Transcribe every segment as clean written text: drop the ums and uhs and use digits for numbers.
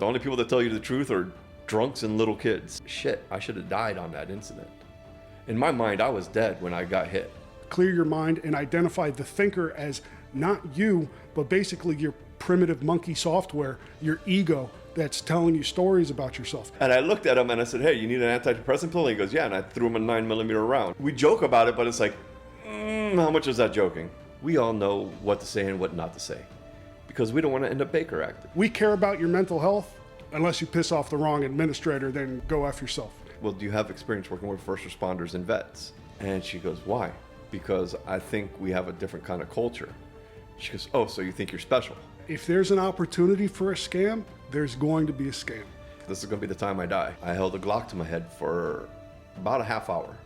The only people that tell you the truth are drunks and little kids. Shit, I should have died on that incident. In my mind, I was dead when I got hit. Clear your mind and identify the thinker as not you, but basically your primitive monkey software, your ego that's telling you stories about yourself. And I looked at him and I said, hey, you need an antidepressant pill? And he goes, yeah, and I threw him a 9mm round. We joke about it, but it's like, how much is that joking? We all know what to say and what not to say, because we don't want to end up Baker acting. We care about your mental health. Unless you piss off the wrong administrator, then go F yourself. Well, do you have experience working with first responders and vets? And she goes, why? Because I think we have a different kind of culture. She goes, oh, so you think you're special? If there's an opportunity for a scam, there's going to be a scam. This is going to be the time I die. I held a Glock to my head for about a half hour.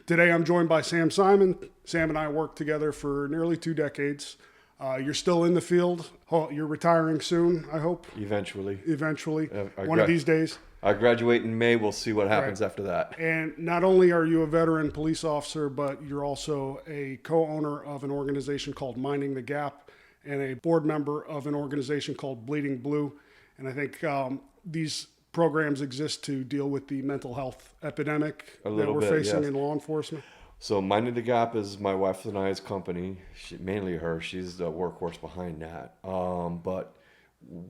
Today I'm joined by Sam Simon. Sam and I worked together for nearly 2 decades. You're still in the field. You're retiring soon, I hope. Eventually. One of these days. I graduate in May. We'll see what happens after that. And not only are you a veteran police officer, but you're also a co-owner of an organization called Minding the Gap and a board member of an organization called Bleeding Blue. And I think these programs exist to deal with the mental health epidemic that we're facing in law enforcement. So Minding the Gap is my wife and I's company. Mainly her. She's the workhorse behind that. But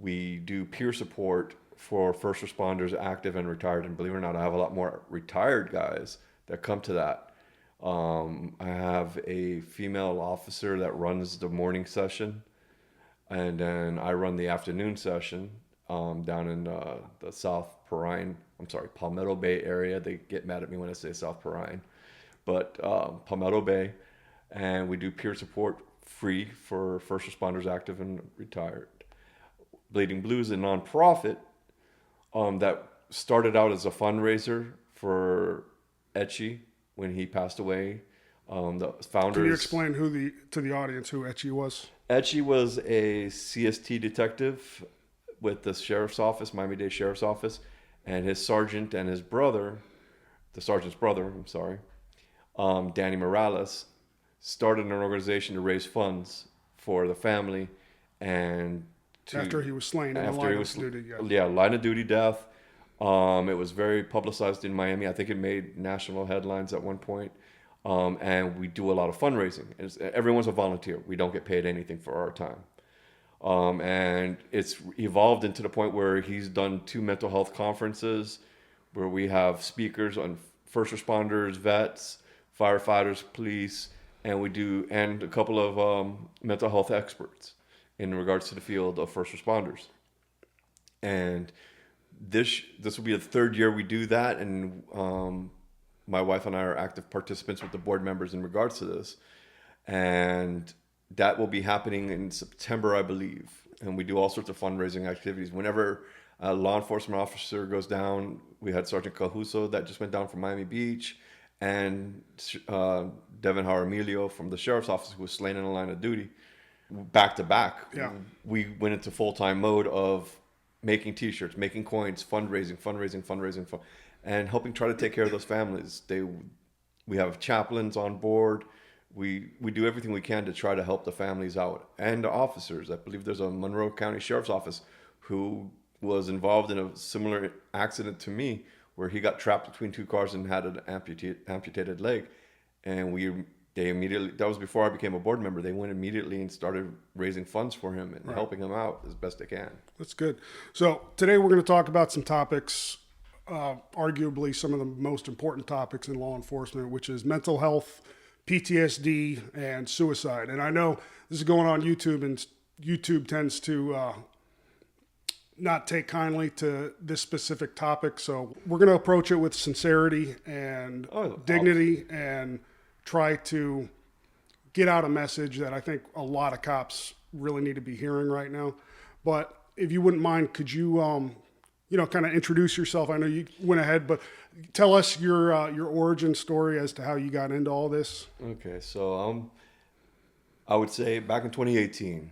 we do peer support for first responders, active and retired. And believe it or not, I have a lot more retired guys that come to that. I have a female officer that runs the morning session, and then I run the afternoon session down in the South Palmetto Bay area. They get mad at me when I say South Perrine. But Palmetto Bay, and we do peer support free for first responders, active and retired. Bleeding Blue is a nonprofit that started out as a fundraiser for Etchy when he passed away. The founders. Can you explain to the audience who Etchy was? Etchy was a CST detective with the sheriff's office, Miami-Dade Sheriff's Office, and his sergeant and his brother, the sergeant's brother, Danny Morales, started an organization to raise funds for the family and after he was slain in a line of duty. Yeah, line of duty death. It was very publicized in Miami. I think it made national headlines at one point. And we do a lot of fundraising. Everyone's a volunteer. We don't get paid anything for our time. And it's evolved into the point where he's done 2 mental health conferences where we have speakers on first responders, vets, firefighters, police, and a couple of mental health experts in regards to the field of first responders. And this will be the 3rd year we do that, and my wife and I are active participants with the board members in regards to this. And that will be happening in September, I believe. And we do all sorts of fundraising activities. Whenever a law enforcement officer goes down, we had Sergeant Cajuso that just went down from Miami Beach, and Devin Jaramillo from the sheriff's office, who was slain in a line of duty, back to back. Yeah. We went into full-time mode of making T-shirts, making coins, fundraising, and helping try to take care of those families. We have chaplains on board. We do everything we can to try to help the families out and the officers. I believe there's a Monroe County Sheriff's Office who was involved in a similar accident to me, where he got trapped between 2 cars and had an amputated leg. And they immediately, that was before I became a board member, they went immediately and started raising funds for him and helping him out as best they can. That's good. So today we're going to talk about some topics, arguably some of the most important topics in law enforcement, which is mental health, PTSD, and suicide. And I know this is going on YouTube, and YouTube tends to not take kindly to this specific topic. So we're going to approach it with sincerity and dignity and try to get out a message that I think a lot of cops really need to be hearing right now. But if you wouldn't mind, could you, kind of introduce yourself? I know you went ahead, but tell us your origin story as to how you got into all this. Okay, so I would say back in 2018,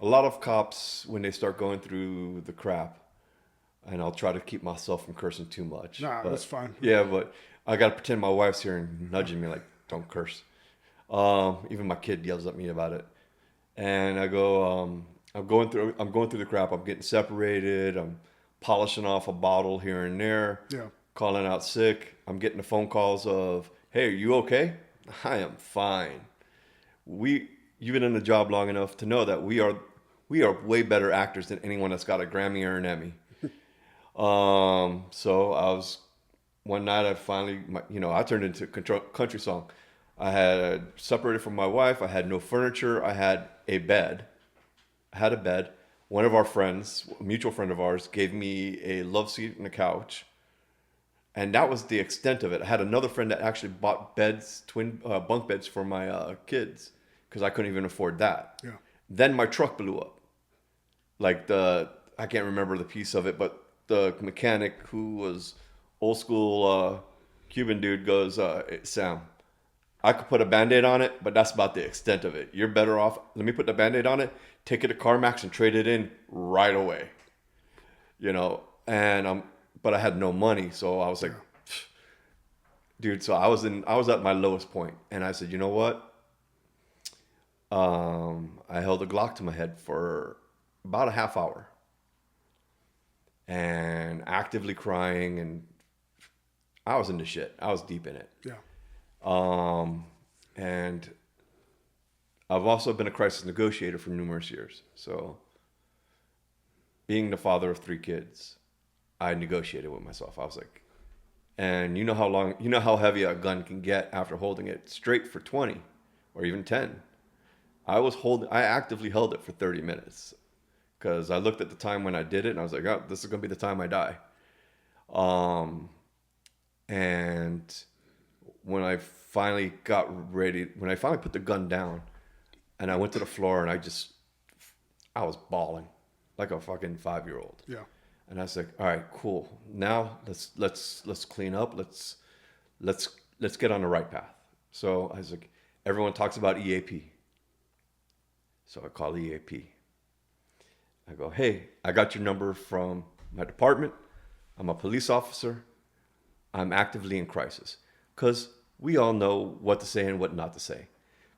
a lot of cops, when they start going through the crap, and I'll try to keep myself from cursing too much. Nah, but, that's fine. Yeah, but I got to pretend my wife's here and nudging me like, don't curse. Even my kid yells at me about it. And I go, I'm going through the crap. I'm getting separated. I'm polishing off a bottle here and there. Yeah. Calling out sick. I'm getting the phone calls of, "Hey, are you okay?" I am fine. You've been in the job long enough to know that we are way better actors than anyone that's got a Grammy or an Emmy. So I was one night. I finally, I turned into a country song. I had separated from my wife. I had no furniture. I had a bed. One of our friends, a mutual friend of ours, gave me a love seat and a couch. And that was the extent of it. I had another friend that actually bought twin bunk beds for my kids, because I couldn't even afford that. Yeah. Then my truck blew up. I can't remember the piece of it, but the mechanic, who was old school Cuban dude, goes, "Sam, I could put a Band-Aid on it, but that's about the extent of it. You're better off, let me put the Band-Aid on it, take it to CarMax and trade it in right away." And but I had no money, so I was like, dude, so I was at my lowest point, and I said, "You know what?" I held a Glock to my head for about a half hour, and actively crying, and I was into shit. I was deep in it. Yeah. And I've also been a crisis negotiator for numerous years. So, being the father of 3 kids, I negotiated with myself. I was like, and you know how heavy a gun can get after holding it straight for 20 or even 10. I actively held it for 30 minutes, because I looked at the time when I did it and I was like, "Oh, this is going to be the time I die." And when I finally put the gun down and I went to the floor, and I was bawling like a fucking 5-year-old. Yeah. And I was like, "All right, cool. Now let's clean up. Let's get on the right path." So I was like, everyone talks about EAP. So I call EAP. I go, "Hey, I got your number from my department. I'm a police officer. I'm actively in crisis." Because we all know what to say and what not to say.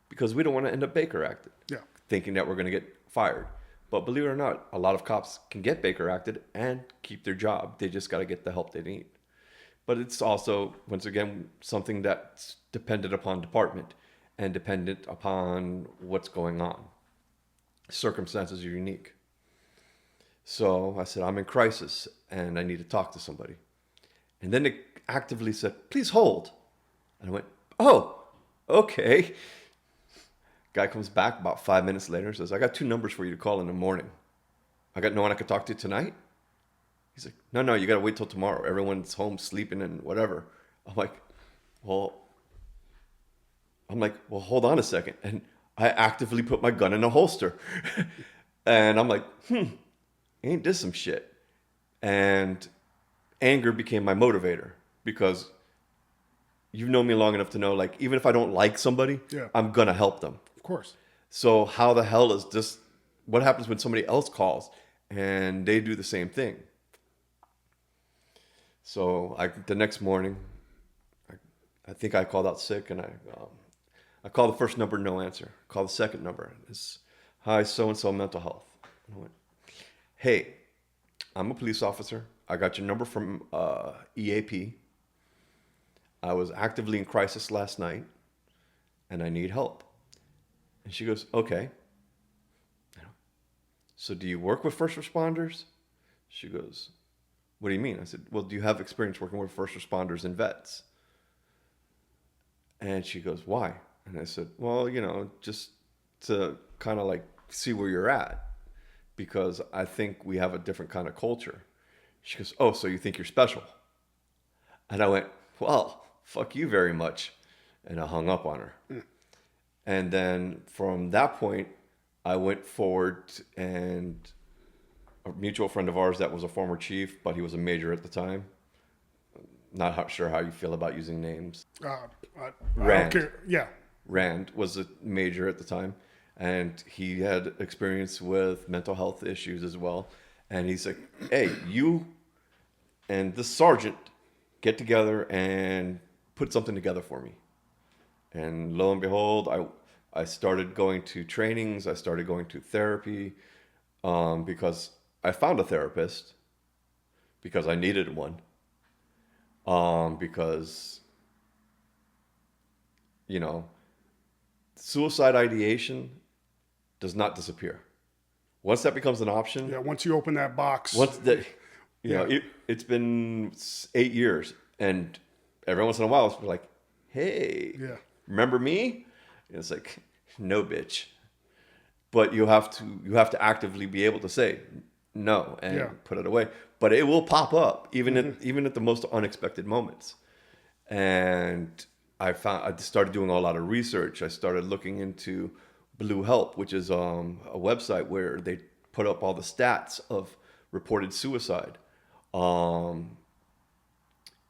Because we don't want to end up Baker acted. Yeah. Thinking that we're going to get fired. But believe it or not, a lot of cops can get Baker acted and keep their job. They just got to get the help they need. But it's also, once again, something that's dependent upon department and dependent upon what's going on. Circumstances are unique. So I said, "I'm in crisis and I need to talk to somebody." And then they actively said, "Please hold." And I went, "Oh, okay." Guy comes back about 5 minutes later and says, "I got 2 numbers for you to call in the morning. I got no one I could talk to tonight." He's like, No, you got to wait till tomorrow. Everyone's home sleeping and whatever." I'm like, well, hold on a second. And I actively put my gun in a holster. And I'm like, ain't this some shit? And anger became my motivator, because you've known me long enough to know, like, even if I don't like somebody, Yeah. I'm going to help them. Of course. So how the hell is this? What happens when somebody else calls and they do the same thing? So the next morning, I think I called out sick, and I called the first number, no answer. Called the second number. It's, "Hi, so-and-so mental health." And I went, "Hey, I'm a police officer. I got your number from EAP. I was actively in crisis last night, and I need help." And she goes, "Okay. So do you work with first responders?" She goes, "What do you mean?" I said, "Well, do you have experience working with first responders and vets?" And she goes, "Why?" And I said, "Well, just to kind of like see where you're at, because I think we have a different kind of culture." She goes, "Oh, so you think you're special?" And I went, "Well, fuck you very much." And I hung up on her. And then from that point, I went forward, and a mutual friend of ours that was a former chief, but he was a major at the time. Not sure how you feel about using names. I Rand. don't care. Yeah. Rand was a major at the time. and he had experience with mental health issues as well. And he's like, "Hey, you and the sergeant get together and put something together for me." And lo and behold, I started going to trainings. I started going to therapy because I found a therapist because I needed one. Because, you know, suicide ideation does not disappear. Once that becomes an option, Yeah, once you open that box. once that, you know, Yeah. it's been 8 years, and every once in a while it's like, "Hey, Yeah. remember me?" And it's like, "No, bitch." But you have to actively be able to say no and Yeah. put it away. But it will pop up even at the most unexpected moments. And I started doing a lot of research. I started looking into Blue Help, which is a website where they put up all the stats of reported suicide. Um,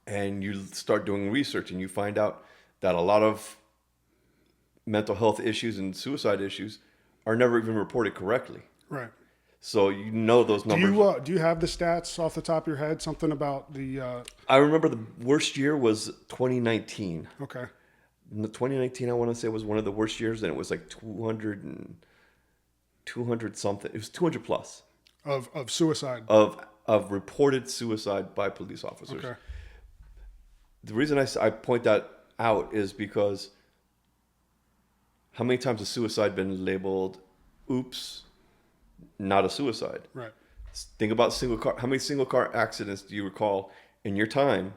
and you start doing research, and you find out that a lot of mental health issues and suicide issues are never even reported correctly. Right. So those numbers. Do you have the stats off the top of your head? Something about the I remember the worst year was 2019. okay. In the 2019, I want to say, was one of the worst years, and it was like 200 something. It was 200 plus Of suicide. of reported suicide by police officers. Okay. The reason I point that out is because how many times has suicide been labeled, "Oops, not a suicide"? Right. Think about single car. How many single car accidents do you recall in your time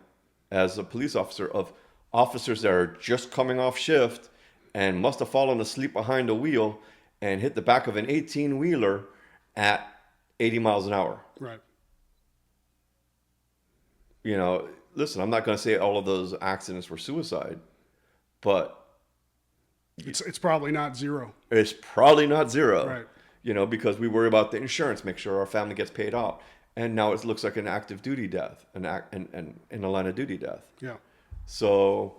as a police officer of officers that are just coming off shift and must have fallen asleep behind a wheel and hit the back of an 18-wheeler at 80 miles an hour? Right. You know, listen, I'm not going to say all of those accidents were suicide, but It's probably not zero. it's probably not zero. Right. You know, because we worry about the insurance, make sure our family gets paid out. And now it looks like an active duty death, and in a line of duty death. Yeah. So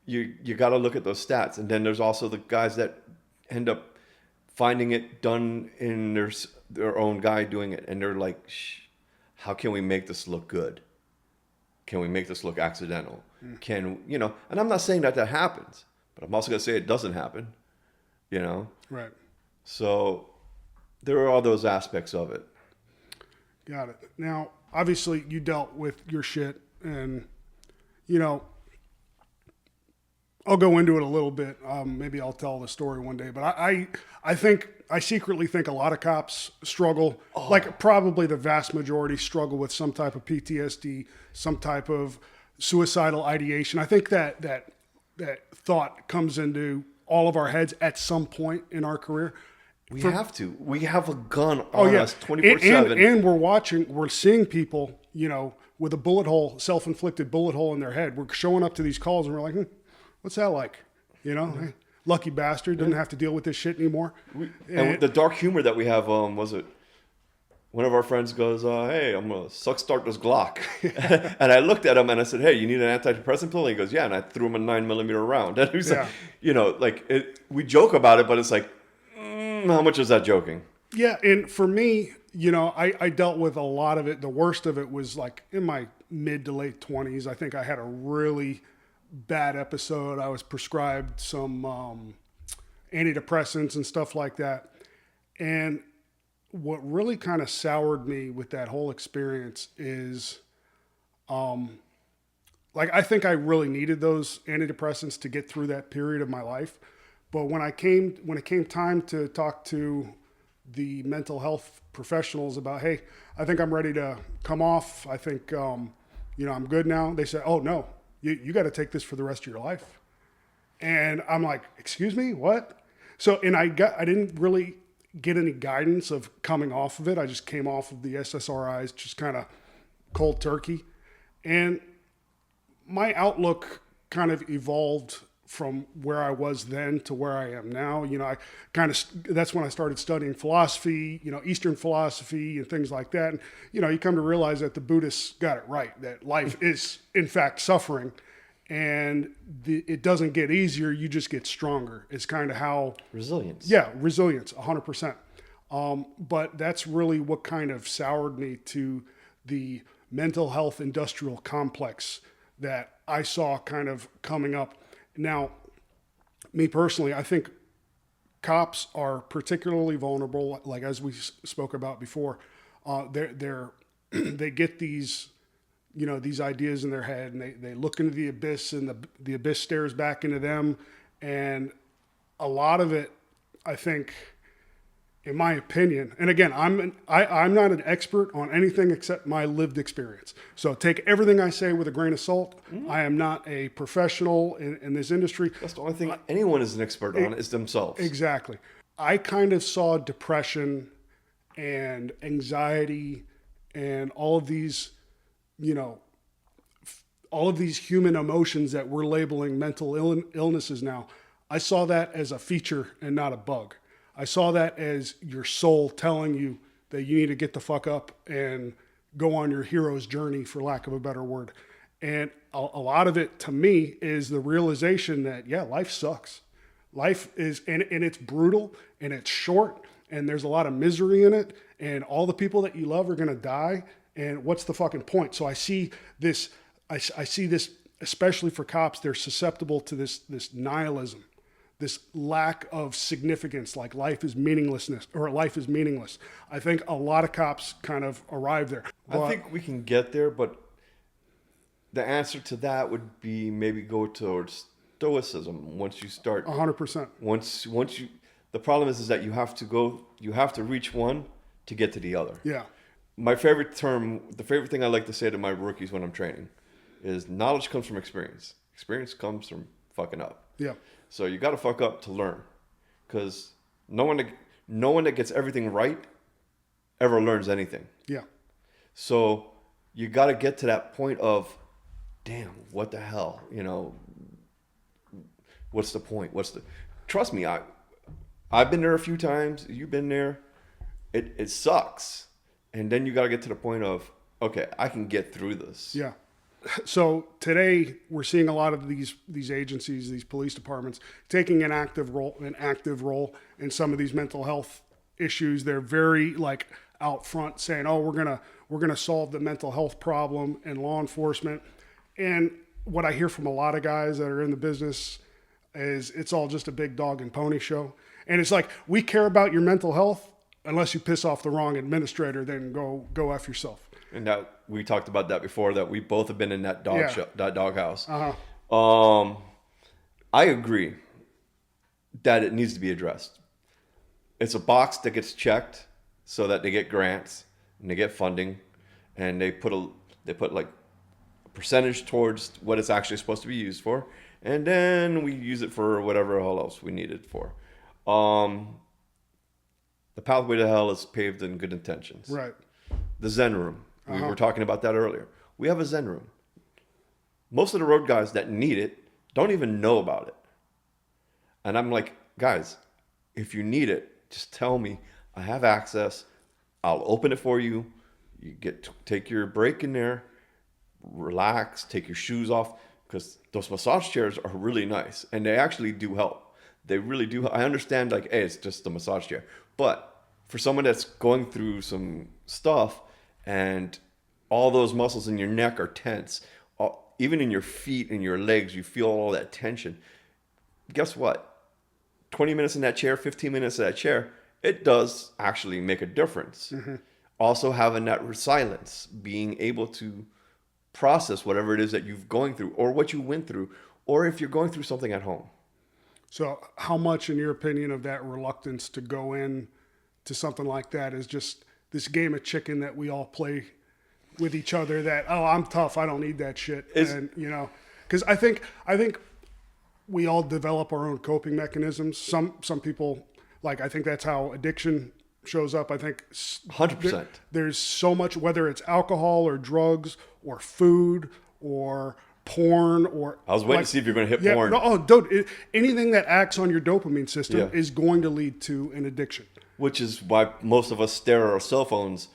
you got to look at those stats. And then there's also the guys that end up finding it done in their own guy doing it. And they're like, how can we make this look good? Can we make this look accidental? And I'm not saying that happens, but I'm also going to say it doesn't happen, you know? Right. So there are all those aspects of it. Got it. Now, obviously, you dealt with your shit, and you know, I'll go into it a little bit. Maybe I'll tell the story one day. But I secretly think a lot of cops struggle, like probably the vast majority struggle with some type of PTSD, some type of suicidal ideation. I think that thought comes into all of our heads at some point in our career. We have to. We have a gun on us 24/7. And we're seeing people, you know, with a bullet hole, self-inflicted bullet hole in their head. We're showing up to these calls and we're like, what's that like? You know, hey, lucky bastard, doesn't have to deal with this shit anymore. And the dark humor that we have, was it? One of our friends goes, "Hey, I'm gonna start this Glock," and I looked at him and I said, "Hey, you need an antidepressant pill?" And he goes, "Yeah," and I threw him a 9mm round. And he was like, you know, like we joke about it, but it's like, how much is that joking? Yeah, and for me, you know, I dealt with a lot of it. The worst of it was like in my mid to late 20s. I think I had a really bad episode. I was prescribed some antidepressants and stuff like that. And what really kind of soured me with that whole experience is, like, I think I really needed those antidepressants to get through that period of my life. But when it came time to talk to the mental health professionals about, hey, I think I'm ready to come off. I think, you know, I'm good now. They said, oh no, you got to take this for the rest of your life. And I'm like, excuse me, what? So, and I didn't really get any guidance of coming off of it. I just came off of the SSRIs, just kind of cold turkey. And my outlook kind of evolved from where I was then to where I am now. You know, that's when I started studying philosophy, you know, Eastern philosophy and things like that. And, you know, you come to realize that the Buddhists got it right, that life is in fact suffering. and it doesn't get easier. You just get stronger. It's kind of how Resilience. Yeah, resilience, 100%. But that's really what kind of soured me to the mental health industrial complex that I saw kind of coming up. Now, me personally, I think cops are particularly vulnerable, like as we spoke about before. They get these, these ideas in their head, and they look into the abyss, and the abyss stares back into them. And a lot of it, I think, in my opinion, and again, I'm not an expert on anything except my lived experience. So take everything I say with a grain of salt. I am not a professional in this industry. That's the only thing anyone is an expert on is themselves. Exactly. I kind of saw depression and anxiety and all of these, all of these human emotions that we're labeling mental illnesses now. I saw that as a feature and not a bug. I saw that as your soul telling you that you need to get the fuck up and go on your hero's journey, for lack of a better word. And a lot of it, to me, is the realization that, yeah, life sucks. Life is, and it's brutal, and it's short, and there's a lot of misery in it, and all the people that you love are going to die, and what's the fucking point? So I see this, especially for cops, they're susceptible to this nihilism, this lack of significance, like life is meaningless. I think a lot of cops kind of arrive there. I think we can get there, but the answer to that would be maybe go towards stoicism. Once you start 100%. Once you, the problem is that you have to reach one to get to the other. Yeah. My favorite term, the favorite thing I like to say to my rookies when I'm training is knowledge comes from experience. Experience comes from fucking up. Yeah. So you got to fuck up to learn, because no one that gets everything right ever learns anything. Yeah. So you got to get to that point of, damn, what the hell, what's the point? Trust me, I've been there a few times. You've been there. It sucks. And then you got to get to the point of, okay, I can get through this. Yeah. So today we're seeing a lot of these agencies, these police departments, taking an active role in some of these mental health issues. They're very out front saying, "Oh, we're gonna solve the mental health problem in law enforcement." And what I hear from a lot of guys that are in the business is it's all just a big dog and pony show. And it's like, we care about your mental health unless you piss off the wrong administrator, then go F yourself. And that we talked about that before, that we both have been in that doghouse. Uh-huh. I agree that it needs to be addressed. It's a box that gets checked so that they get grants and they get funding, and they put like a percentage towards what it's actually supposed to be used for, and then we use it for whatever else we need it for. The pathway to hell is paved in good intentions. Right. The Zen room. We were talking about that earlier. We have a Zen room. Most of the road guys that need it don't even know about it. And I'm like, guys, if you need it, just tell me. I have access. I'll open it for you. You get to take your break in there, relax, take your shoes off, because those massage chairs are really nice, and they actually do help. They really do. I understand, hey, it's just a massage chair. But for someone that's going through some stuff, and all those muscles in your neck are tense, even in your feet and your legs, you feel all that tension. Guess what? 20 minutes in that chair, 15 minutes in that chair, it does actually make a difference. Mm-hmm. Also having that silence, being able to process whatever it is that you're going through, or what you went through, or if you're going through something at home. So how much, in your opinion, of that reluctance to go in to something like that is just this game of chicken that we all play with each other, that, oh, I'm tough, I don't need that shit. And, because I think we all develop our own coping mechanisms. Some people, I think that's how addiction shows up. I think 100%. There's so much, whether it's alcohol or drugs or food or porn, or I was waiting to see if you're going to hit porn. No, dude, anything that acts on your dopamine system is going to lead to an addiction. Which is why most of us stare at our cell phones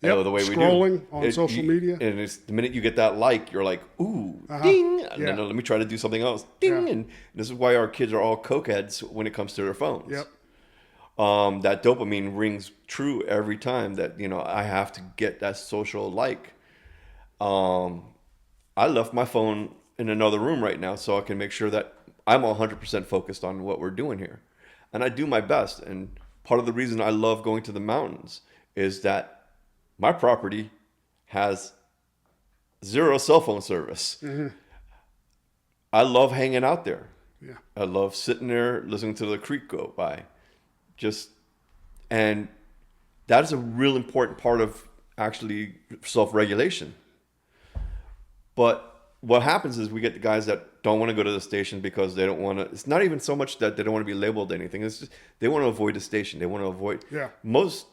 Yep. The way we do. Scrolling on social media. And it's the minute you get that like, you're like, ooh, ding. And Yeah. then let me try to do something else. Ding. Yeah. And this is why our kids are all cokeheads when it comes to their phones. Yep. That dopamine rings true every time that, I have to get that social like. I left my phone in another room right now so I can make sure that I'm 100% focused on what we're doing here. And I do my best. And part of the reason I love going to the mountains is that my property has 0 cell phone service. Mm-hmm. I love hanging out there. Yeah. I love sitting there listening to the creek go by. And that is a real important part of actually self-regulation. But what happens is we get the guys that don't want to go to the station because they don't want to. It's not even so much that they don't want to be labeled anything. It's just they want to avoid the station. They want to avoid. Yeah. Most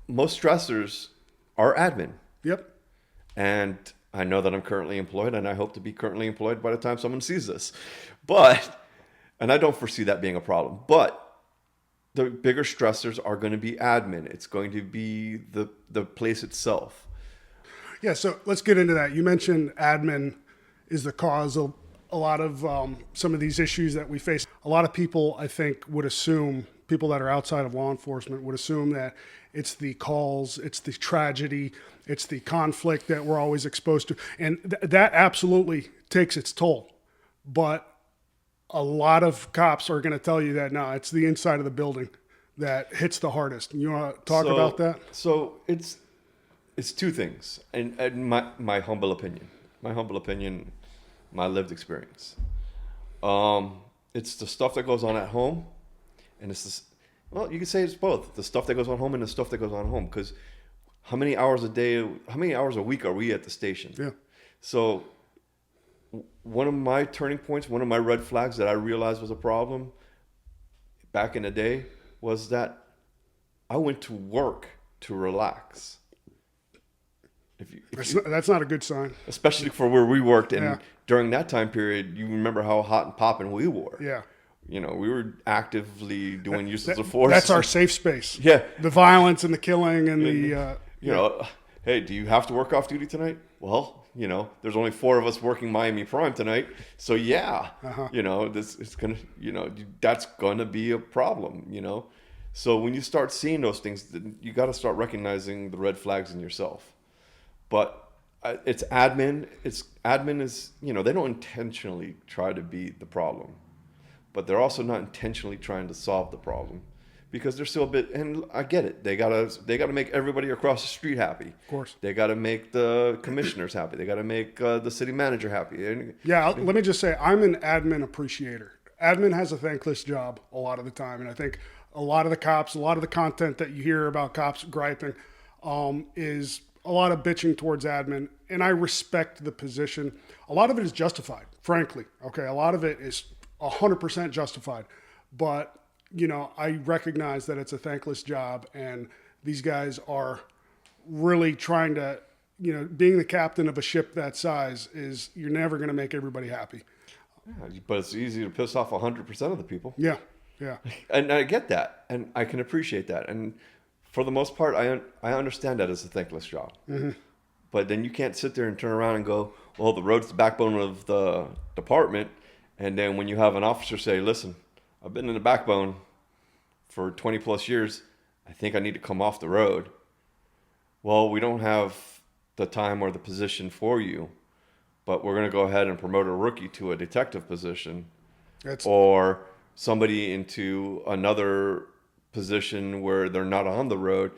stressors are admin. Yep. And I know that I'm currently employed, and I hope to be currently employed by the time someone sees this. And I don't foresee that being a problem. But the bigger stressors are going to be admin. It's going to be the place itself. Yeah, so let's get into that. You mentioned admin is the cause of a lot of some of these issues that we face. A lot of people, I think, would assume, people that are outside of law enforcement would assume that it's the calls, it's the tragedy, it's the conflict that we're always exposed to. And that absolutely takes its toll. But a lot of cops are going to tell you that, no, it's the inside of the building that hits the hardest. You want to talk about that? So it's two things, and my humble opinion, my lived experience. It's the stuff that goes on at home, and it's this. Well, you can say it's both the stuff that goes on home and the stuff that goes on home. Because how many hours a week are we at the station? Yeah. So one of my turning points, one of my red flags that I realized was a problem back in the day was that I went to work to relax. That's not a good sign. Especially for where we worked. And Yeah. during that time period, you remember how hot and popping we were. Yeah. We were actively doing uses of force. That's our safe space. Yeah. The violence and the killing and the... Hey, do you have to work off duty tonight? Well, there's only 4 of us working Miami Prime tonight. So yeah, this is going to, that's going to be a problem, So when you start seeing those things, you got to start recognizing the red flags in yourself. But it's admin. Admin is, they don't intentionally try to be the problem, but they're also not intentionally trying to solve the problem because they're still a bit, and I get it. They gotta make everybody across the street happy. Of course. They gotta make the commissioners happy. They gotta make the city manager happy. Let me just say, I'm an admin appreciator. Admin has a thankless job a lot of the time. And I think a lot of the cops, a lot of the content that you hear about cops griping is a lot of bitching towards admin. And I respect the position. A lot of it is justified, frankly. Okay. A lot of it is 100% justified. But, I recognize that it's a thankless job. And these guys are really trying to, being the captain of a ship that size is, you're never going to make everybody happy. Yeah, but it's easy to piss off 100% of the people. Yeah. Yeah. And I get that. And I can appreciate that. And for the most part, I understand that it's a thankless job. Mm-hmm. But then you can't sit there and turn around and go, well, the road's the backbone of the department. And then when you have an officer say, listen, I've been in the backbone for 20 plus years. I think I need to come off the road. Well, we don't have the time or the position for you, but we're going to go ahead and promote a rookie to a detective position or somebody into another position where they're not on the road,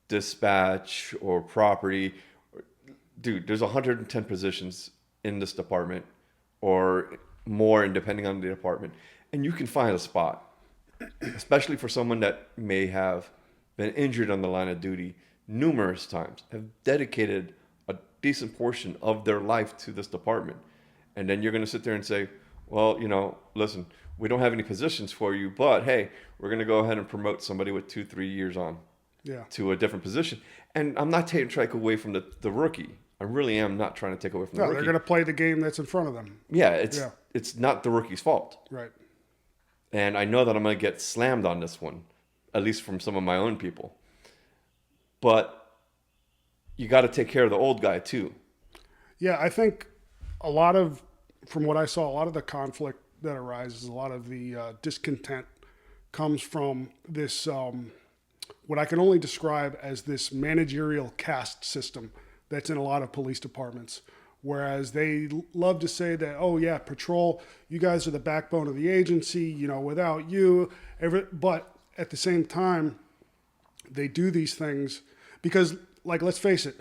dispatch or property. Dude, there's 110 positions in this department or more, and depending on the department. And you can find a spot, especially for someone that may have been injured on the line of duty numerous times, have dedicated a decent portion of their life to this department. And then you're going to sit there and say, well, listen, we don't have any positions for you, but hey, we're going to go ahead and promote somebody with 2-3 years on to a different position. And I'm not trying to take away from the rookie. I really am not trying to take away from the rookie. They're going to play the game that's in front of them. Yeah, it's not the rookie's fault. Right. And I know that I'm going to get slammed on this one, at least from some of my own people. But you got to take care of the old guy too. Yeah, I think from what I saw, a lot of the conflict that arises, a lot of the discontent comes from this, what I can only describe as this managerial caste system that's in a lot of police departments. Whereas they love to say that, oh yeah, patrol, you guys are the backbone of the agency, without you, but at the same time, they do these things because, like, let's face it,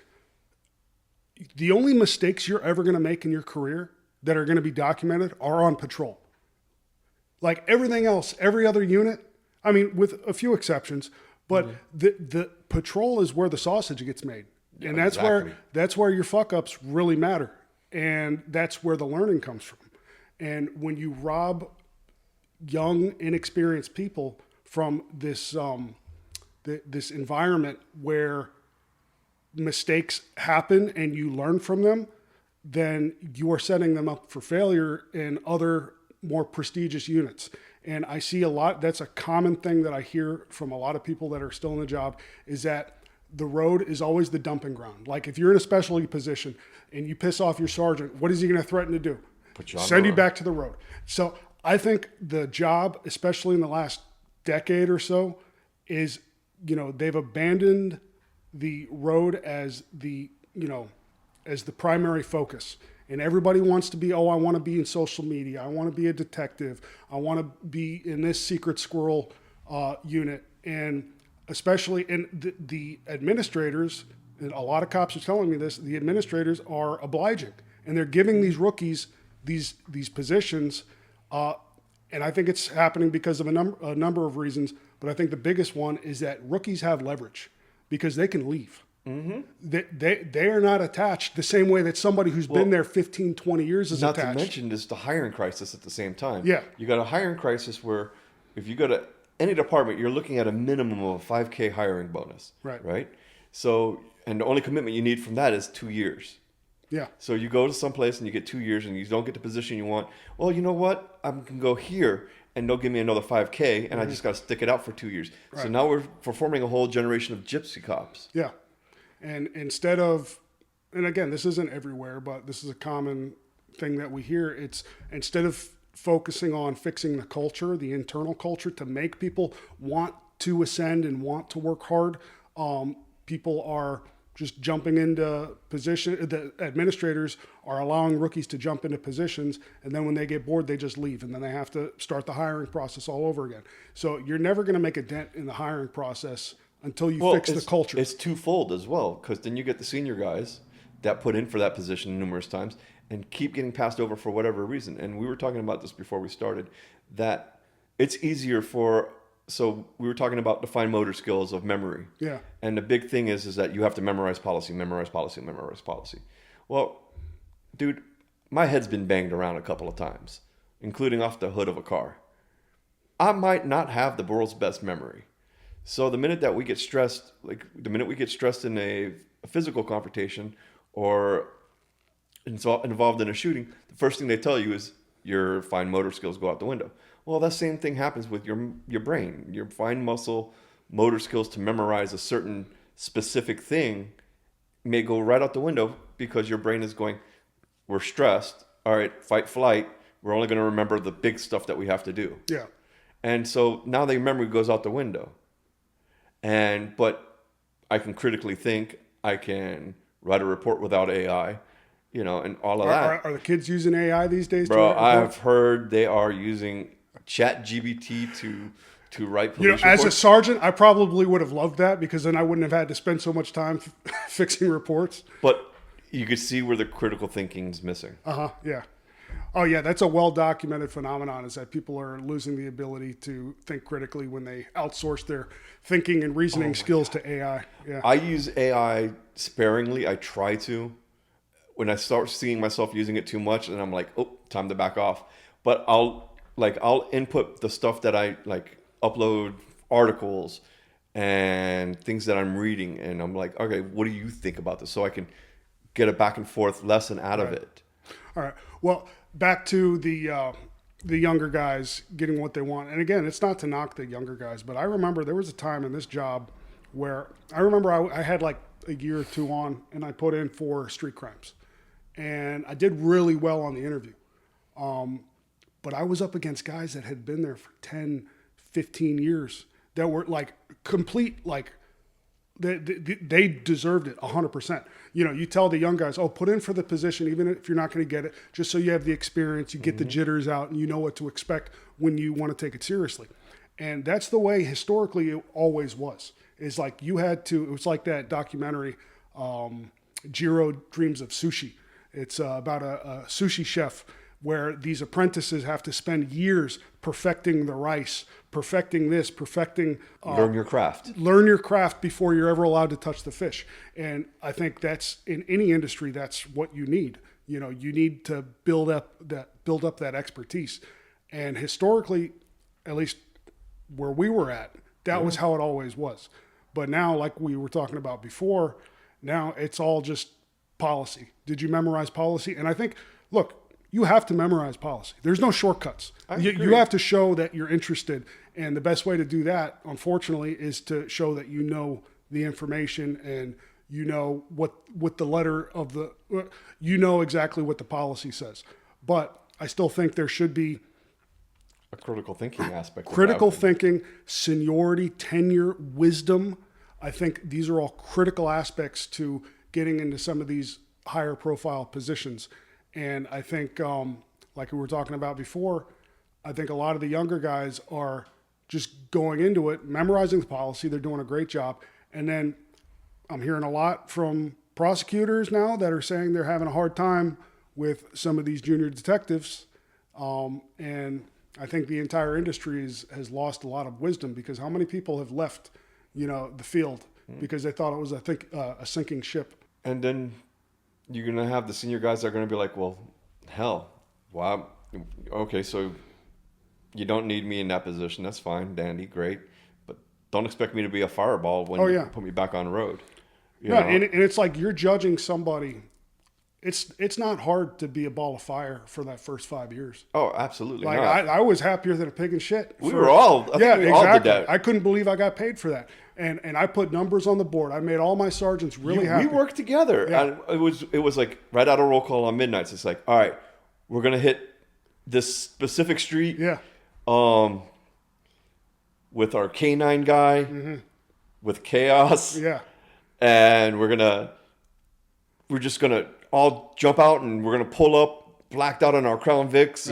the only mistakes you're ever going to make in your career that are going to be documented are on patrol. Like everything else, every other unit, I mean, with a few exceptions, but the patrol is where the sausage gets made. And that's where your fuck ups really matter. And that's where the learning comes from. And when you rob young, inexperienced people from this this environment where mistakes happen and you learn from them, then you are setting them up for failure in other more prestigious units. And I see that's a common thing that I hear from a lot of people that are still in the job, is that the road is always the dumping ground. Like if you're in a specialty position and you piss off your sergeant, what is he going to threaten to do? Send you back to the road. So I think the job, especially in the last decade or so, is, they've abandoned the road as the primary focus. And everybody wants to be, I want to be in social media. I want to be a detective. I want to be in this secret squirrel unit. And especially the administrators, and a lot of cops are telling me this, the administrators are obliging. And they're giving these rookies these positions. And I think it's happening because of a number of reasons. But I think the biggest one is that rookies have leverage because they can leave. Mm-hmm. They are not attached the same way that somebody who's been there 15, 20 years is attached. Not to mention there's the hiring crisis at the same time. Yeah. You got a hiring crisis where if you go to any department, you're looking at a minimum of a $5,000 hiring bonus. Right. So, and the only commitment you need from that is 2 years. Yeah. So you go to some place and you get 2 years and you don't get the position you want. Well, you know what? I can go here and they'll give me another $5,000 and I just got to stick it out for 2 years. Right. So now we're forming a whole generation of gypsy cops. Yeah. And instead of, and again, this isn't everywhere, but this is a common thing that we hear. It's instead of focusing on fixing the culture, the internal culture, to make people want to ascend and want to work hard, people are just jumping into position. The administrators are allowing rookies to jump into positions, and then when they get bored, they just leave, and then they have to start the hiring process all over again. So you're never going to make a dent in the hiring process until you fix the culture. It's twofold as well, because then you get the senior guys that put in for that position numerous times and keep getting passed over for whatever reason. And we were talking about this before we started, that it's easier so we were talking about the fine motor skills of memory. Yeah. And the big thing is that you have to memorize policy. Well, dude, my head's been banged around a couple of times, including off the hood of a car. I might not have the world's best memory. So the minute that we get stressed, in a physical confrontation or involved in a shooting, the first thing they tell you is your fine motor skills go out the window. Well, that same thing happens with your brain. Your fine muscle motor skills to memorize a certain specific thing may go right out the window because your brain is going, we're stressed. All right, fight, flight. We're only going to remember the big stuff that we have to do. Yeah. And so now the memory goes out the window. But I can critically think, I can write a report without AI, and all of that. Are the kids using AI these days? Bro, I've heard they are using ChatGPT to write police reports. As a sergeant, I probably would have loved that because then I wouldn't have had to spend so much time fixing reports. But you could see where the critical thinking's missing. Yeah. Oh, yeah, that's a well-documented phenomenon, is that people are losing the ability to think critically when they outsource their thinking and reasoning skills to AI. Yeah. I use AI sparingly. I try to. When I start seeing myself using it too much, then I'm like, oh, time to back off. But I'll input the stuff that I upload articles and things that I'm reading, and I'm like, okay, what do you think about this? So I can get a back and forth lesson out of it. All right. Well, back to the younger guys getting what they want. And again, it's not to knock the younger guys, but I remember there was a time in this job where I remember I had like a year or two on, and I put in for street crimes, and I did really well on the interview. But I was up against guys that had been there for 10, 15 years that were like complete, like they deserved it 100%. You know, you tell the young guys, oh, put in for the position, even if you're not going to get it, just so you have the experience, you get the jitters out, and you know what to expect when you want to take it seriously. And that's the way historically it always was. It's like you had to, it was like that documentary, Jiro Dreams of Sushi. It's about a sushi chef where these apprentices have to spend years perfecting the rice, perfecting this, perfecting... Learn your craft. Learn your craft before you're ever allowed to touch the fish. And I think that's, in any industry, that's what you need. You know, you need to build up that expertise. And historically, at least where we were at, that was how it always was. But now, like we were talking about before, now it's all just policy. Did you memorize policy? And I think, look, you have to memorize policy. There's no shortcuts. You have to show that you're interested. And the best way to do that, unfortunately, is to show that you know the information and you know what the letter of the, you know exactly what the policy says. But I still think there should be a critical thinking aspect. Critical thinking, seniority, tenure, wisdom. I think these are all critical aspects to getting into some of these higher profile positions. And I think, like we were talking about before, I think a lot of the younger guys are just going into it, memorizing the policy. They're doing a great job. And then I'm hearing a lot from prosecutors now that are saying they're having a hard time with some of these junior detectives. And I think the entire industry has lost a lot of wisdom, because how many people have left, you know, the field because they thought it was a sinking ship. And then you're going to have the senior guys that are going to be like, well, hell, wow. Okay, so you don't need me in that position. That's fine, dandy, great. But don't expect me to be a fireball when you put me back on the road. No, and it's like you're judging somebody. It's not hard to be a ball of fire for that first 5 years. Oh, absolutely like not. I was happier than a pig in shit. We all did that. I couldn't believe I got paid for that. And I put numbers on the board. I made all my sergeants really happy. We worked together. Yeah. And it was like right out of roll call on midnights. It's like, all right, we're going to hit this specific street. Yeah. With our K9 guy, with Chaos. Yeah. And we're just going to all jump out and we're going to pull up blacked out on our Crown Vics.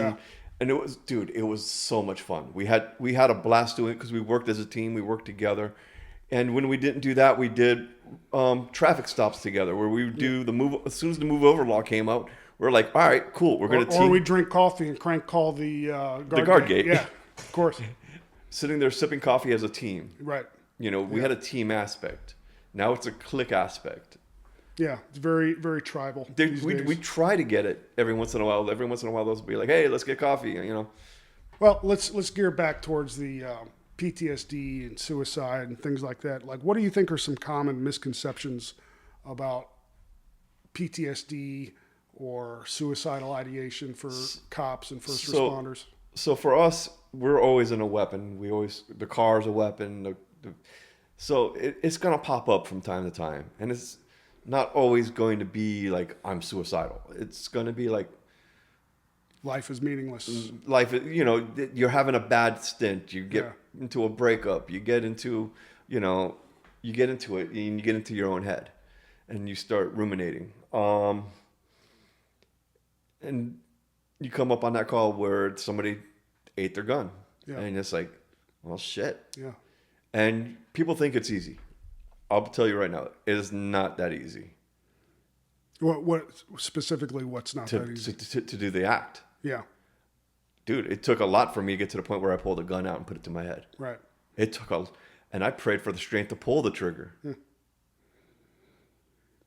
And it was so much fun. We had a blast doing it because we worked as a team. We worked together. And when we didn't do that, we did traffic stops together where we would do the move. As soon as the move over law came out, we're like, all right, cool. We're going to team. Or we drink coffee and crank call the guard gate. Yeah, of course. Sitting there sipping coffee as a team. Right. You know, we had a team aspect. Now it's a clique aspect. Yeah, it's very, very tribal. We try to get it every once in a while. Every once in a while, those will be like, hey, let's get coffee, you know. Well, let's gear back towards the PTSD and suicide and things like that. Like, what do you think are some common misconceptions about PTSD or suicidal ideation for cops and first responders? So for us, we're always in a weapon. The car's a weapon. So it's going to pop up from time to time. And it's not always going to be like, I'm suicidal. It's going to be like, life is meaningless. Life, you know, you're having a bad stint. You get into a breakup. You get into it and you get into your own head and you start ruminating. And you come up on that call where somebody ate their gun. Yeah. And it's like, well, shit. Yeah. And people think it's easy. I'll tell you right now, it is not that easy. What specifically? What's not that easy? To do the act. Yeah. Dude, it took a lot for me to get to the point where I pulled a gun out and put it to my head. Right. It took and I prayed for the strength to pull the trigger. Yeah.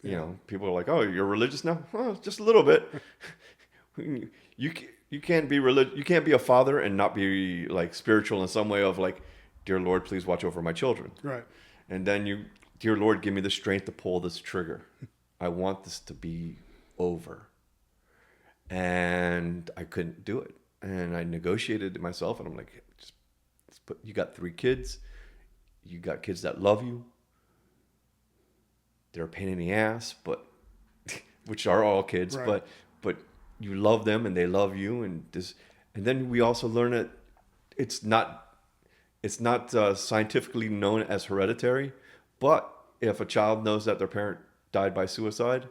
You know, people are like, "Oh, you're religious now?" Well, just a little bit. You can't be religious. You can't be a father and not be like spiritual in some way of like, "Dear Lord, please watch over my children." Right. And then "Dear Lord, give me the strength to pull this trigger. I want this to be over." And I couldn't do it. And I negotiated it myself, and I'm like, you got 3 kids. You got kids that love you. they're a pain in the ass, but which are all kids, Right. but you love them and they love you, and then we also learn that it's not scientifically known as hereditary, but if a child knows that their parent died by suicide,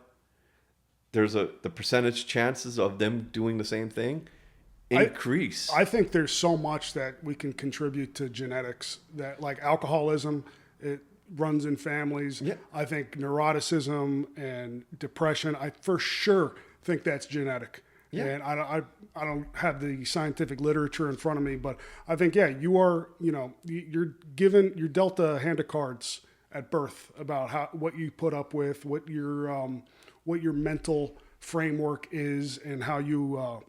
the percentage chances of them doing the same thing increase. I think there's so much that we can contribute to genetics, that like alcoholism, it runs in families. Yeah. I think neuroticism and depression, I for sure think that's genetic. Yeah. And I don't have the scientific literature in front of me, but I think, yeah, you're dealt a hand of cards at birth about what you put up with, what your mental framework is, and how you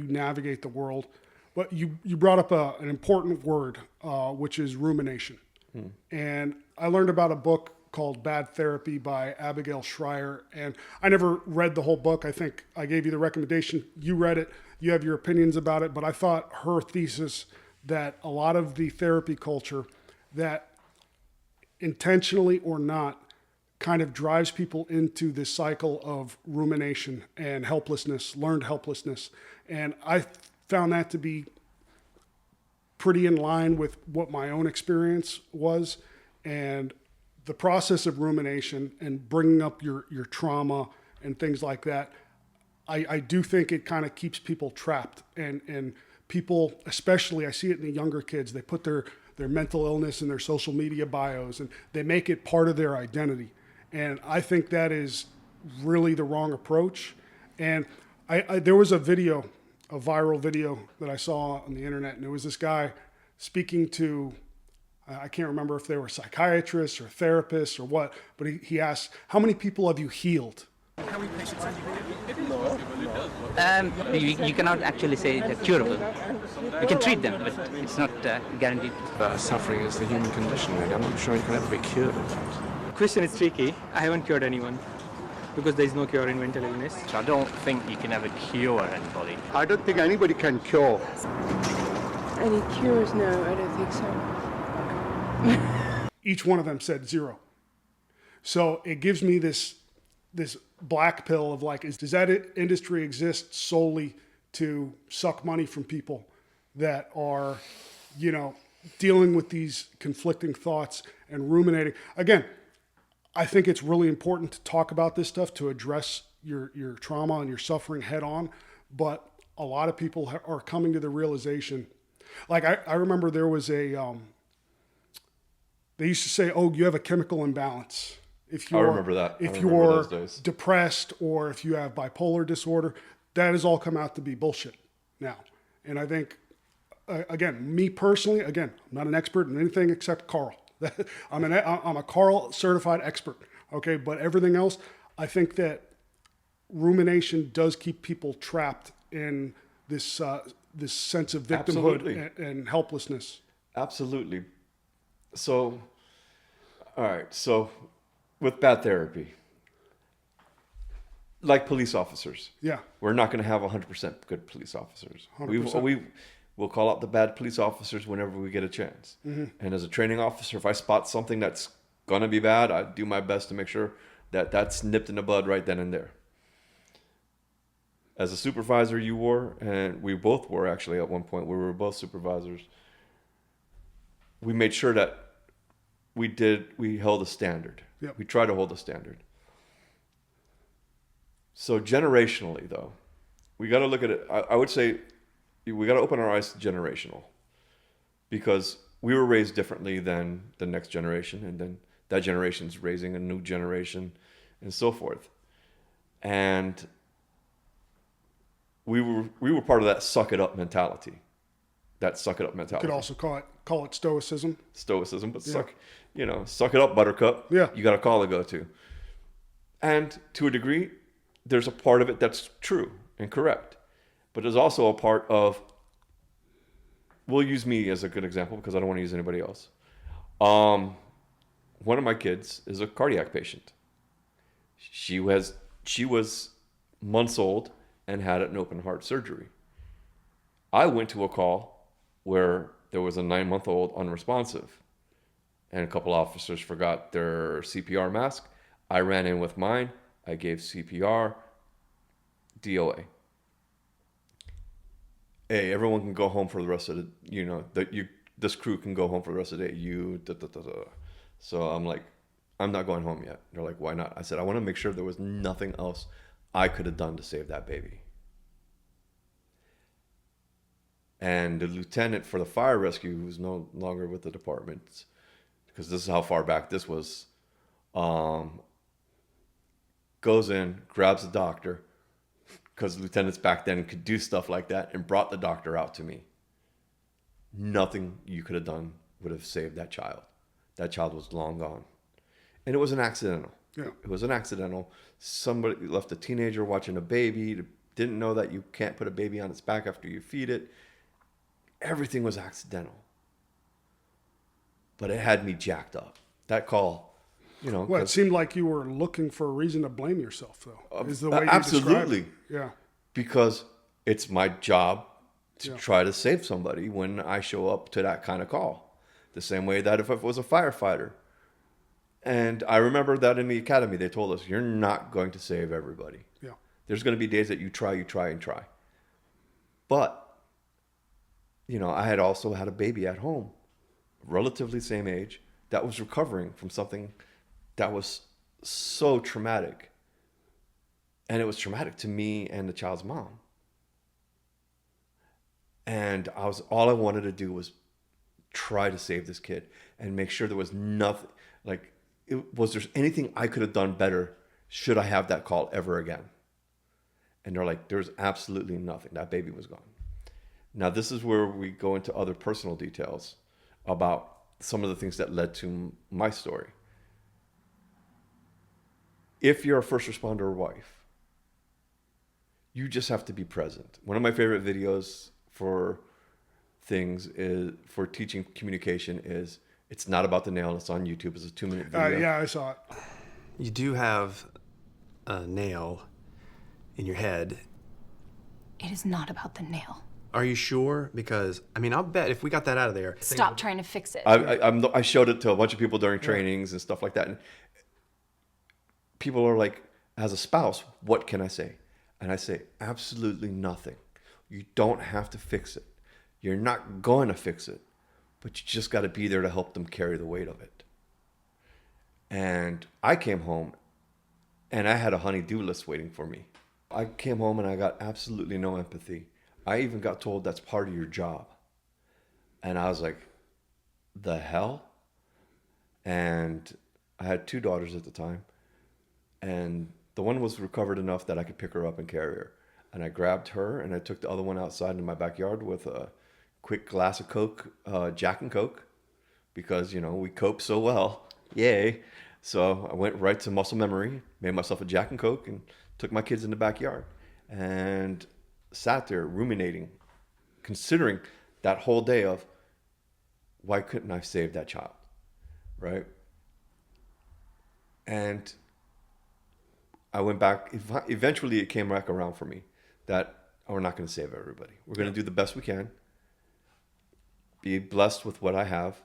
navigate the world. But you brought up an important word, which is rumination. And I learned about a book called Bad Therapy by Abigail Schreier. And I never read the whole book. I think I gave you the recommendation. You read it. You have your opinions about it. But I thought her thesis that a lot of the therapy culture, that intentionally or not, kind of drives people into this cycle of rumination and helplessness, learned helplessness. And I found that to be pretty in line with what my own experience was. And the process of rumination and bringing up your trauma and things like that, I do think it kind of keeps people trapped. And people, especially, I see it in the younger kids, they put their mental illness in their social media bios and they make it part of their identity. And I think that is really the wrong approach. And there was a viral video that I saw on the internet, and it was this guy speaking to, I can't remember if they were psychiatrists or therapists or what, but he asked, how many people have you healed? You cannot actually say they're curable. You can treat them, but it's not guaranteed. Suffering is the human condition, really. I'm not sure you can ever be cured of that. Question is tricky. I haven't cured anyone because there is no cure in mental illness. I don't think you can ever cure anybody. I don't think anybody can cure. Any cures? No, I don't think so. Each one of them said 0. So it gives me this black pill of like, does that industry exist solely to suck money from people that are, dealing with these conflicting thoughts and ruminating? Again, I think it's really important to talk about this stuff, to address your trauma and your suffering head on. But a lot of people are coming to the realization, like I remember there was they used to say, oh, you have a chemical imbalance. If you're, I remember that. If I remember you're those days. depressed or if you have bipolar disorder, that has all come out to be bullshit now. And I think, again, me personally, I'm not an expert in anything except Carl. I'm a Carl certified expert. Okay, but everything else, I think that rumination does keep people trapped in this sense of victimhood and helplessness. Absolutely. So, all right. So, with bad therapy, like police officers, Yeah. we're not going to have 100% good police officers. 100%. We'll call out the bad police officers whenever we get a chance. Mm-hmm. And as a training officer, if I spot something that's going to be bad, I do my best to make sure that that's nipped in the bud right then and there. As a supervisor, you were, and we both were actually at one point. We were both supervisors. We made sure that we held a standard. Yep. We tried to hold a standard. So generationally, though, we got to look at it. I would say we got to open our eyes to generational, because we were raised differently than the next generation, and then that generation's raising a new generation, and so forth. And we were part of that suck it up mentality. That suck it up mentality. You could also call it stoicism. Stoicism, but Yeah. suck it up, buttercup. Yeah. You got a call to go to. And to a degree, there's a part of it that's true and correct. But there's also a part of, we'll use me as a good example because I don't want to use anybody else. One of my kids is a cardiac patient. She was months old and had an open heart surgery. I went to a call where there was a 9-month-old unresponsive, and a couple officers forgot their CPR mask. I ran in with mine. I gave CPR, DOA. Hey, everyone can go home for the rest of the, this crew can go home for the rest of the day. So I'm like, I'm not going home yet. They're like, why not? I said, I want to make sure there was nothing else I could have done to save that baby. And the lieutenant for the fire rescue, who's no longer with the department, because this is how far back this was, goes in, grabs the doctor, because lieutenants back then could do stuff like that, and brought the doctor out to me. Nothing you could have done would have saved that child. That child was long gone. And it was an accidental. Yeah. It was an accidental. Somebody left a teenager watching a baby, didn't know that you can't put a baby on its back after you feed it. Everything was accidental. But it had me jacked up. That call, Well, it seemed like you were looking for a reason to blame yourself, though. Is the way you absolutely. described it. Yeah. Because it's my job to try to save somebody when I show up to that kind of call. The same way that if it was a firefighter. And I remember that in the academy, they told us, you're not going to save everybody. Yeah. There's going to be days that you try. But, I had also had a baby at home, relatively same age, that was recovering from something that was so traumatic. And it was traumatic to me and the child's mom. And all I wanted to do was try to save this kid and make sure there was nothing, was there anything I could have done better should I have that call ever again? And they're like, there's absolutely nothing. That baby was gone. Now, this is where we go into other personal details about some of the things that led to my story. If you're a first responder wife, you just have to be present. One of my favorite videos for teaching communication is, it's not about the nail. It's on YouTube. It's a 2-minute video. Yeah, I saw it. You do have a nail in your head. It is not about the nail. Are you sure? Because, I'll bet if we got that out of there... Stop trying to fix it. I showed it to a bunch of people during trainings and stuff like that. And people are like, as a spouse, what can I say? And I say, absolutely nothing. You don't have to fix it. You're not going to fix it. But you just got to be there to help them carry the weight of it. And I came home and I had a honey-do list waiting for me. I came home and I got absolutely no empathy. I even got told that's part of your job. And I was like, the hell? And I had 2 daughters at the time. And the one was recovered enough that I could pick her up and carry her. And I grabbed her and I took the other one outside in my backyard with a quick glass of Coke, Jack and Coke, because, we cope so well. Yay. So I went right to muscle memory, made myself a Jack and Coke, and took my kids in the backyard and sat there ruminating, considering that whole day of, why couldn't I save that child, right? And I went back. Eventually, it came back around for me that we're not going to save everybody. We're going to do the best we can. Be blessed with what I have,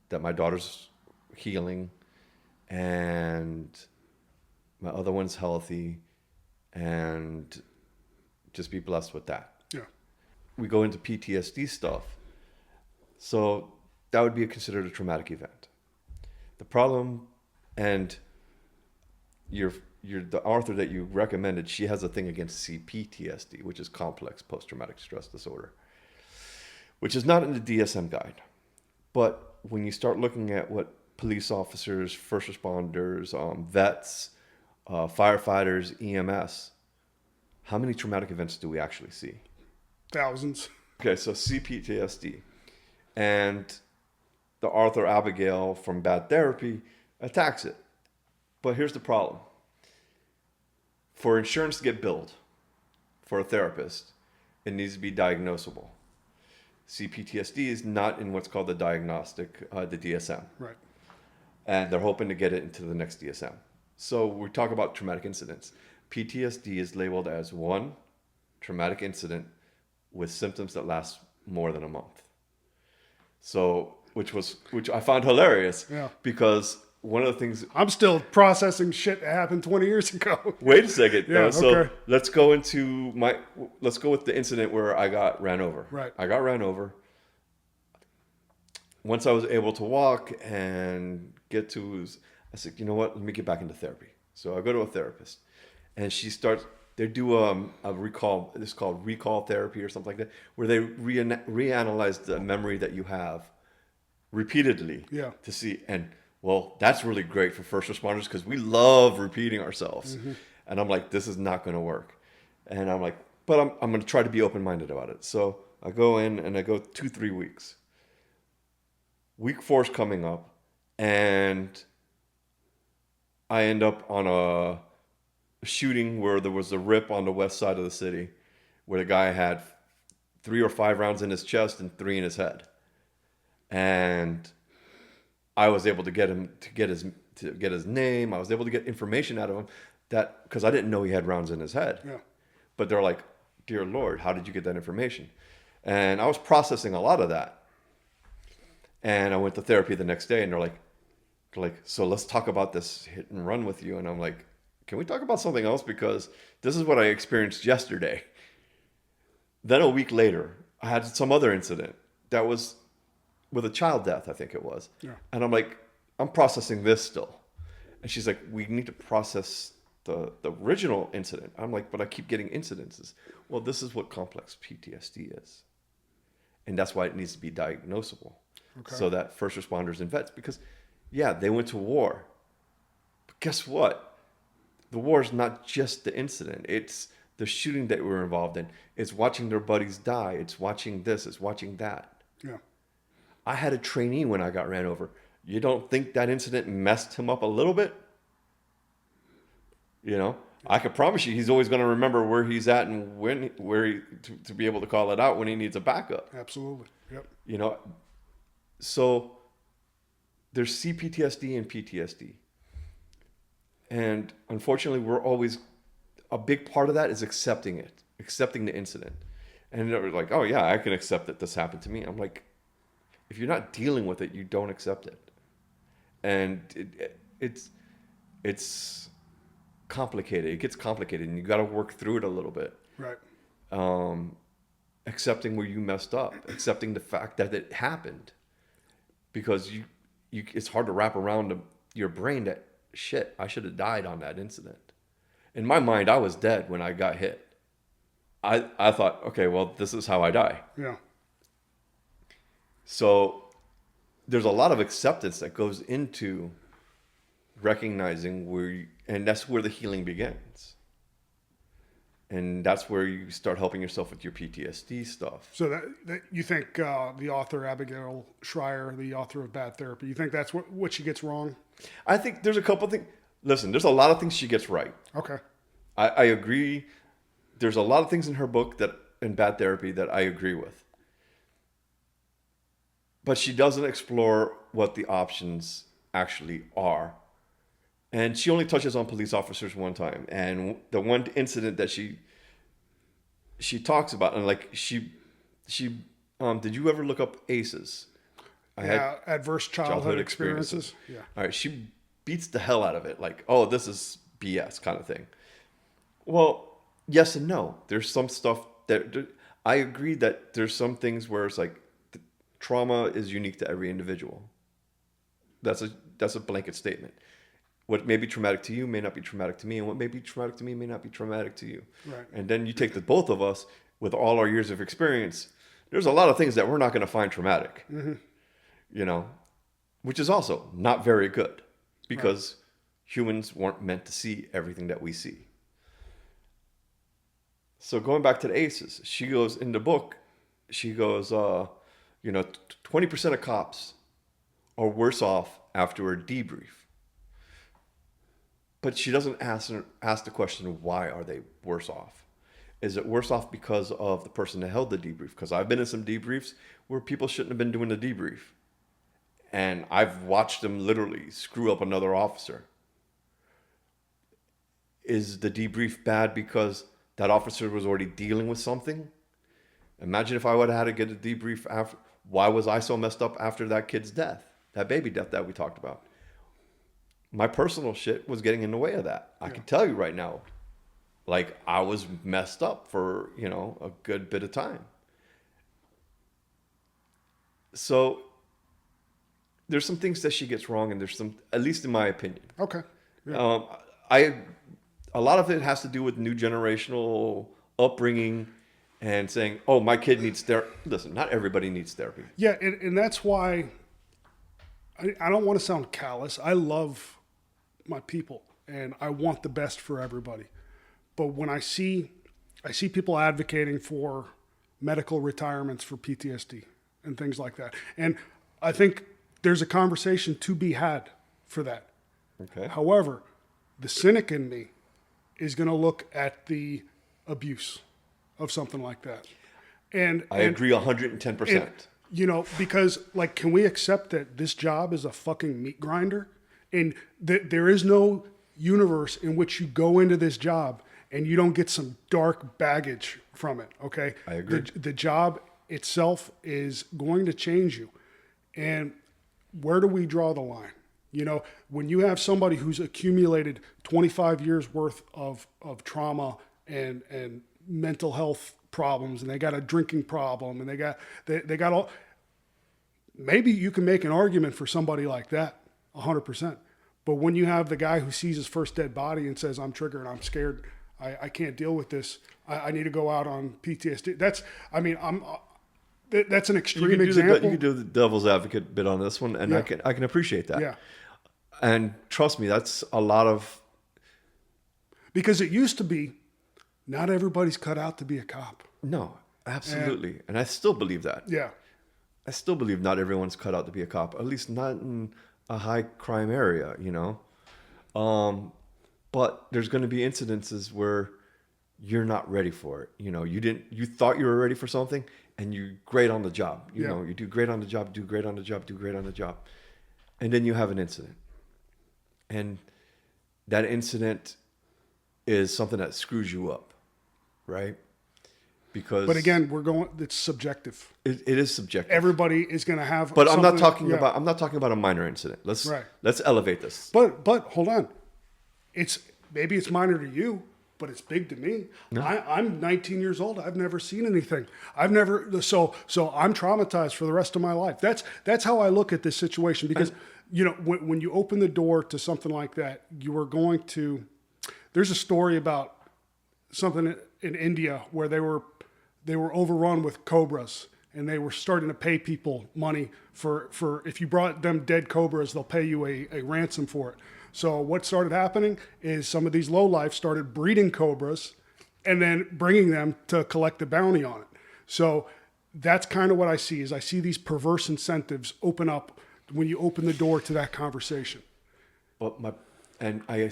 that my daughter's healing, and my other one's healthy, and just be blessed with that. Yeah. We go into PTSD stuff. So that would be considered a traumatic event. The problem, and the author that you recommended, she has a thing against CPTSD, which is complex post-traumatic stress disorder, which is not in the DSM guide. But when you start looking at what police officers, first responders, vets, firefighters, EMS, how many traumatic events do we actually see? Thousands. Okay, so CPTSD. And the Arthur Abigail from Bad Therapy attacks it. But here's the problem. For insurance to get billed for a therapist, it needs to be diagnosable. CPTSD is not in what's called the diagnostic, the DSM. Right. And they're hoping to get it into the next DSM. So we talk about traumatic incidents. PTSD is labeled as one traumatic incident with symptoms that last more than a month. So, which I found hilarious, Yeah. because one of the things. I'm still processing shit that happened 20 years ago. Wait a second. Yeah, So okay. let's go with the incident where I got ran over. Right. I got ran over. Once I was able to walk and get to, I said, you know what? Let me get back into therapy. So I go to a therapist, and they do a recall. It's called recall therapy or something like that, where they reanalyze the memory that you have repeatedly. Yeah. To see, and well, that's really great for first responders because we love repeating ourselves. Mm-hmm. And I'm like, this is not going to work. And I'm like, but I'm going to try to be open-minded about it. So I go in and I go 2-3 weeks. Week 4 is coming up, and I end up on a shooting where there was a rip on the west side of the city where the guy had 3 or 5 rounds in his chest and 3 in his head. And I was able to get his name. I was able to get information out of him because I didn't know he had rounds in his head. Yeah. But they're like, dear Lord, how did you get that information? And I was processing a lot of that. And I went to therapy the next day, and they're like, so let's talk about this hit and run with you. And I'm like, can we talk about something else? Because this is what I experienced yesterday. Then a week later, I had some other incident that was with a child death, I think it was. Yeah. And I'm like, I'm processing this still. And she's like, we need to process the original incident. I'm like, but I keep getting incidences. Well, this is what complex PTSD is. And that's why it needs to be diagnosable. Okay. So that first responders and vets, because yeah, they went to war. But guess what? The war is not just the incident. It's the shooting that we're involved in. It's watching their buddies die. It's watching this. It's watching that. Yeah. I had a trainee when I got ran over. You don't think that incident messed him up a little bit? You know, I can promise you he's always going to remember where he's at and to be able to call it out when he needs a backup. Absolutely. Yep. You know, so there's CPTSD and PTSD. And unfortunately, a big part of that is accepting the incident. And they're like, oh yeah, I can accept that this happened to me. I'm like, if you're not dealing with it, you don't accept it. And it's complicated. It gets complicated, and you got to work through it a little bit. Right. Accepting where you messed up, accepting the fact that it happened, because it's hard to wrap around your brain that shit, I should have died on that incident. In my mind, I was dead when I got hit. I thought, okay, well, this is how I die. Yeah. So there's a lot of acceptance that goes into recognizing and that's where the healing begins. And that's where you start helping yourself with your PTSD stuff. So that you think the author, Abigail Schreier, the author of Bad Therapy, you think that's what she gets wrong? I think there's a couple things. Listen, there's a lot of things she gets right. Okay. I agree. There's a lot of things in her book in Bad Therapy that I agree with. But she doesn't explore what the options actually are. And she only touches on police officers one time. And the one incident that she talks about, and like she did you ever look up ACEs? Adverse childhood experiences. Yeah. All right, she beats the hell out of it. Like, oh, this is BS kind of thing. Well, yes and no. There's some stuff that I agree that there's some things where it's like trauma is unique to every individual. That's a blanket statement. What may be traumatic to you may not be traumatic to me, and what may be traumatic to me may not be traumatic to you. Right. And then you take the both of us with all our years of experience. There's a lot of things that we're not going to find traumatic, you know, which is also not very good because humans weren't meant to see everything that we see. So going back to the ACEs, she goes in the book, she goes, 20% of cops are worse off after a debrief. But she doesn't ask the question, why are they worse off? Is it worse off because of the person that held the debrief? Because I've been in some debriefs where people shouldn't have been doing the debrief. And I've watched them literally screw up another officer. Is the debrief bad because that officer was already dealing with something? Imagine if I would have had to get a debrief after. Why was I so messed up after that kid's death? That baby death that we talked about. my personal shit was getting in the way of that. I can tell you right now, like I was messed up for, a good bit of time. So there's some things that she gets wrong, and there's some, at least in my opinion. Okay. Yeah. A lot of it has to do with new generational upbringing and saying, oh, my kid needs therapy. Listen, not everybody needs therapy. Yeah, and that's why I don't want to sound callous. I love my people, and I want the best for everybody. But when I see people advocating for medical retirements for PTSD and things like that, and I think there's a conversation to be had for that. Okay. However, the cynic in me is going to look at the abuse of something like that. And I agree 110%. Because can we accept that this job is a fucking meat grinder? And there is no universe in which you go into this job and you don't get some dark baggage from it, okay? I agree. The job itself is going to change you. And where do we draw the line? When you have somebody who's accumulated 25 years worth of trauma and mental health problems, and they got a drinking problem, and they got all, maybe you can make an argument for somebody like that 100%. But when you have the guy who sees his first dead body and says, I'm triggered, I'm scared, I can't deal with this, I need to go out on PTSD. That's an extreme example. You can do the devil's advocate bit on this one, and Yeah. I can appreciate that. Yeah. And trust me, that's a lot of... Because it used to be, not everybody's cut out to be a cop. No, absolutely. And I still believe that. Yeah. I still believe not everyone's cut out to be a cop, at least not in a high crime area, But there's going to be incidences where you're not ready for it. You thought you were ready for something, and you're great on the job. You do great on the job, do great on the job, do great on the job. And then you have an incident. And that incident is something that screws you up, right? Because... But again, it's subjective. It is subjective. Everybody is going to have... But I'm not something- talking about a minor incident. Let's Right. elevate this. But hold on. Maybe it's minor to you, but it's big to me. No. I'm 19 years old. I've never seen anything. So I'm traumatized for the rest of my life. That's how I look at this situation, because when you open the door to something like that, you are going to... There's a story about something in India where they were overrun with cobras, and they were starting to pay people money for if you brought them dead cobras, they'll pay you a ransom for it. So what started happening is some of these lowlifes started breeding cobras and then bringing them to collect the bounty on it. So that's kind of what I see these perverse incentives open up when you open the door to that conversation. But I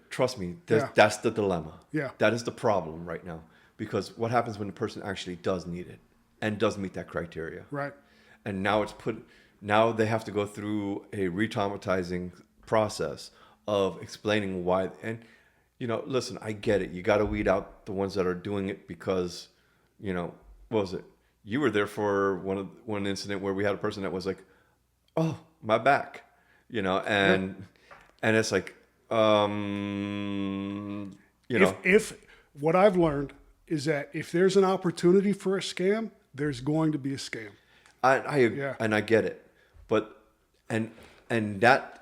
trust me, that's the dilemma. Yeah. That is the problem right now. Because what happens when the person actually does need it and does meet that criteria? Right. And now they have to go through a re-traumatizing process of explaining why. And, listen, I get it. You got to weed out the ones that are doing it because, what was it? You were there for one incident where we had a person that was like, oh, my back, and it's like, If what I've learned is that if there's an opportunity for a scam, there's going to be a scam. I get it, but and that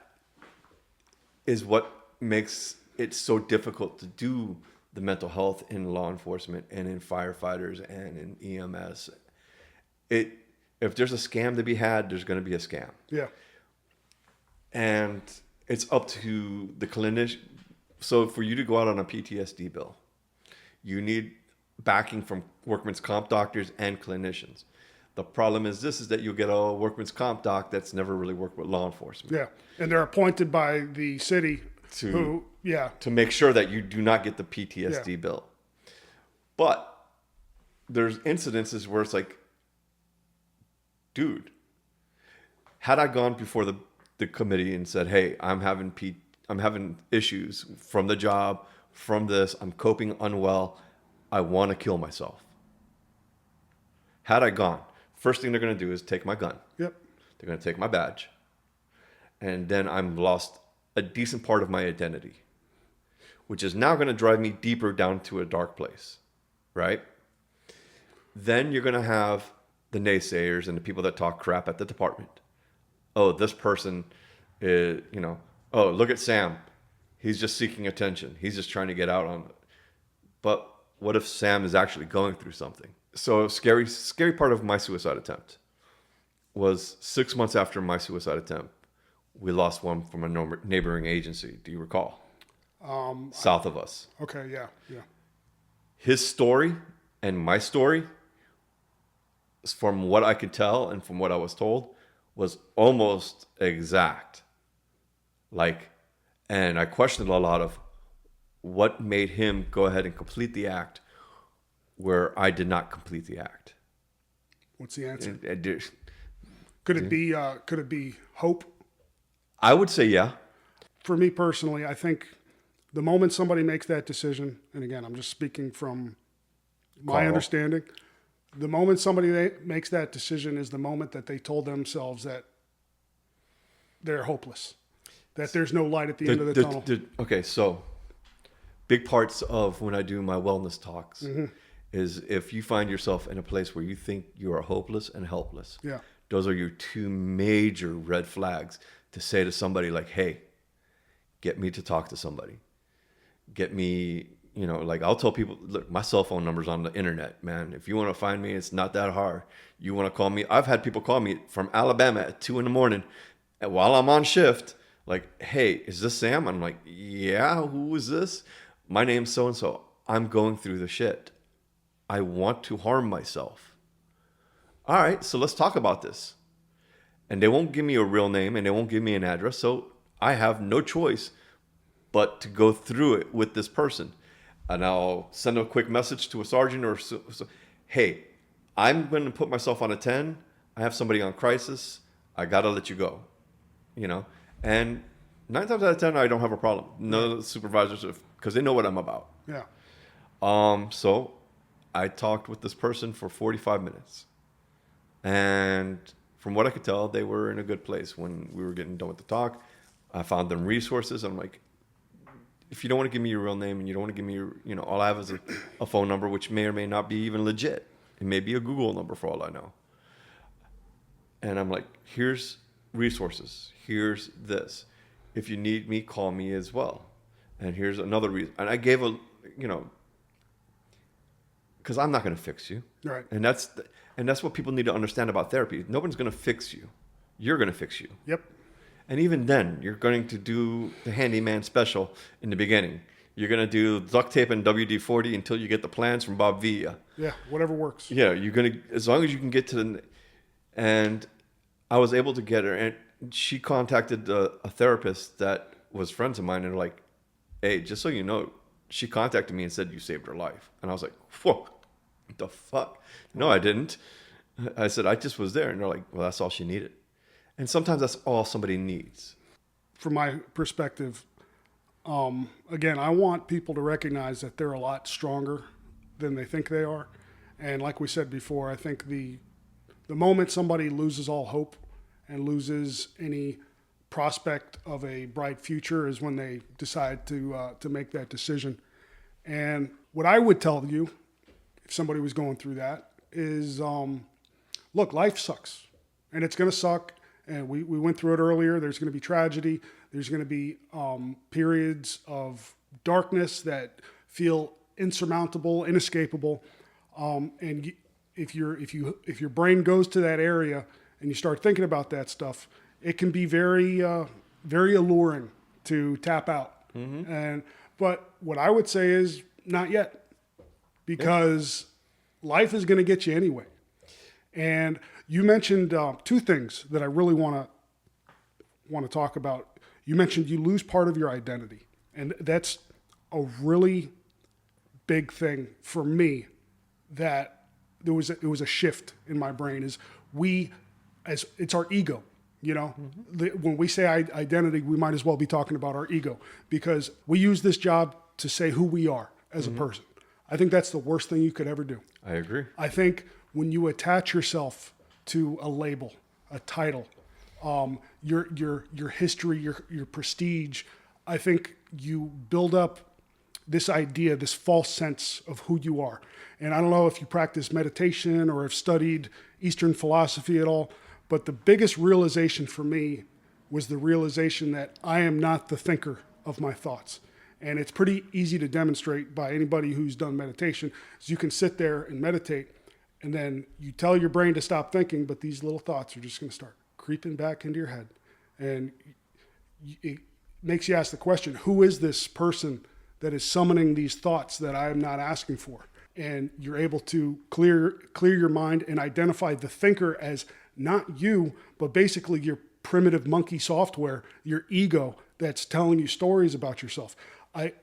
is what makes it so difficult to do the mental health in law enforcement and in firefighters and in EMS. If there's a scam to be had, there's going to be a scam. Yeah. And it's up to the clinician. So for you to go out on a PTSD bill, you need backing from workman's comp doctors and clinicians. The problem is that you'll get a workman's comp doc that's never really worked with law enforcement. Yeah. And they're appointed by the city to make sure that you do not get the PTSD bill. But there's incidences where it's like, dude, had I gone before the committee and said, hey, I'm having issues from the job, from this, I'm coping unwell, I want to kill myself. Had I gone, first thing they're going to do is take my gun. Yep. They're going to take my badge. And then I'm lost a decent part of my identity, which is now going to drive me deeper down to a dark place, right? Then you're going to have the naysayers and the people that talk crap at the department. Oh, this person is, oh, look at Sam. He's just seeking attention. He's just trying to get out on it. But what if Sam is actually going through something? So scary part of my suicide attempt was 6 months after my suicide attempt, we lost one from a neighboring agency. Do you recall? South of us. Okay, yeah. His story and my story, from what I could tell and from what I was told, was almost exact. And I questioned a lot of what made him go ahead and complete the act where I did not complete the act. What's the answer? Could it be hope? I would say yeah. For me personally, I think the moment somebody makes that decision, and again, I'm just speaking from my understanding, the moment somebody makes that decision is the moment that they told themselves that they're hopeless, that there's no light at the end of the tunnel. Okay, so big parts of when I do my wellness talks is if you find yourself in a place where you think you are hopeless and helpless, those are your two major red flags to say to somebody like, hey, get me to talk to somebody. Get me, I'll tell people, look, my cell phone number's on the internet, man. If you want to find me, it's not that hard. You want to call me? I've had people call me from Alabama at 2 a.m. and while I'm on shift, like, hey, is this Sam? I'm like, yeah, who is this? My name's so-and-so. I'm going through the shit. I want to harm myself. All right, so let's talk about this. And they won't give me a real name and they won't give me an address. So I have no choice but to go through it with this person. And I'll send a quick message to a sergeant or, hey, I'm going to put myself on a 10. I have somebody on crisis. I got to let you go, And 9 times out of 10, I don't have a problem. None of the supervisors, because they know what I'm about. Yeah. So I talked with this person for 45 minutes. And from what I could tell, they were in a good place when we were getting done with the talk. I found them resources. I'm like, if you don't want to give me your real name and you don't want to give me your, all I have is a phone number, which may or may not be even legit. It may be a Google number for all I know. And I'm like, here's resources. Here's this. If you need me, call me as well. And here's another reason. And I gave because I'm not going to fix you. Right. And that's what people need to understand about therapy. Nobody's going to fix you. You're going to fix you. Yep. And even then, you're going to do the handyman special in the beginning. You're going to do duct tape and WD-40 until you get the plans from Bob Villa. Yeah, whatever works. Yeah, you're going to, as long as you can get to and I was able to get her, and she contacted a therapist that was friends of mine, and they're like, hey, just so you know, she contacted me and said you saved her life. And I was like, whoa, what the fuck? No, I didn't. I said, I just was there. And they're like, well, that's all she needed. And sometimes that's all somebody needs. From my perspective, again, I want people to recognize that they're a lot stronger than they think they are. And like we said before, I think the moment somebody loses all hope and loses any prospect of a bright future is when they decide to make that decision. And what I would tell you, if somebody was going through that, is look, life sucks, and it's going to suck. And we went through it earlier. There's going to be tragedy. There's going to be periods of darkness that feel insurmountable, inescapable. And if your brain goes to that area and you start thinking about that stuff, it can be very very alluring to tap out. Mm-hmm. But what I would say is not yet, because life is going to get you anyway. And you mentioned two things that I really want to talk about. You mentioned you lose part of your identity, and that's a really big thing for me. That it was a shift in my brain. Is it's our ego. Mm-hmm. When we say identity, we might as well be talking about our ego, because we use this job to say who we are as mm-hmm. a person. I think that's the worst thing you could ever do. I agree. I think when you attach yourself to a label, a title, your history, your prestige. I think you build up this idea, this false sense of who you are. And I don't know if you practice meditation or have studied Eastern philosophy at all, but the biggest realization for me was the realization that I am not the thinker of my thoughts. And it's pretty easy to demonstrate by anybody who's done meditation. So you can sit there and meditate, and then you tell your brain to stop thinking, but these little thoughts are just going to start creeping back into your head. And it makes you ask the question, who is this person that is summoning these thoughts that I am not asking for? And you're able to clear your mind and identify the thinker as not you, but basically your primitive monkey software, your ego that's telling you stories about yourself.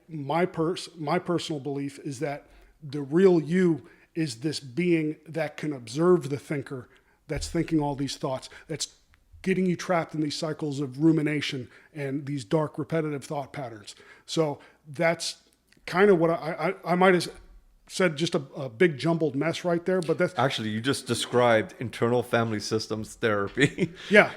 My personal belief is that the real you is this being that can observe the thinker that's thinking all these thoughts, that's getting you trapped in these cycles of rumination and these dark repetitive thought patterns. So that's kind of what I might have said, just a big jumbled mess right there, but that's Actually, you just described internal family systems therapy. Yeah,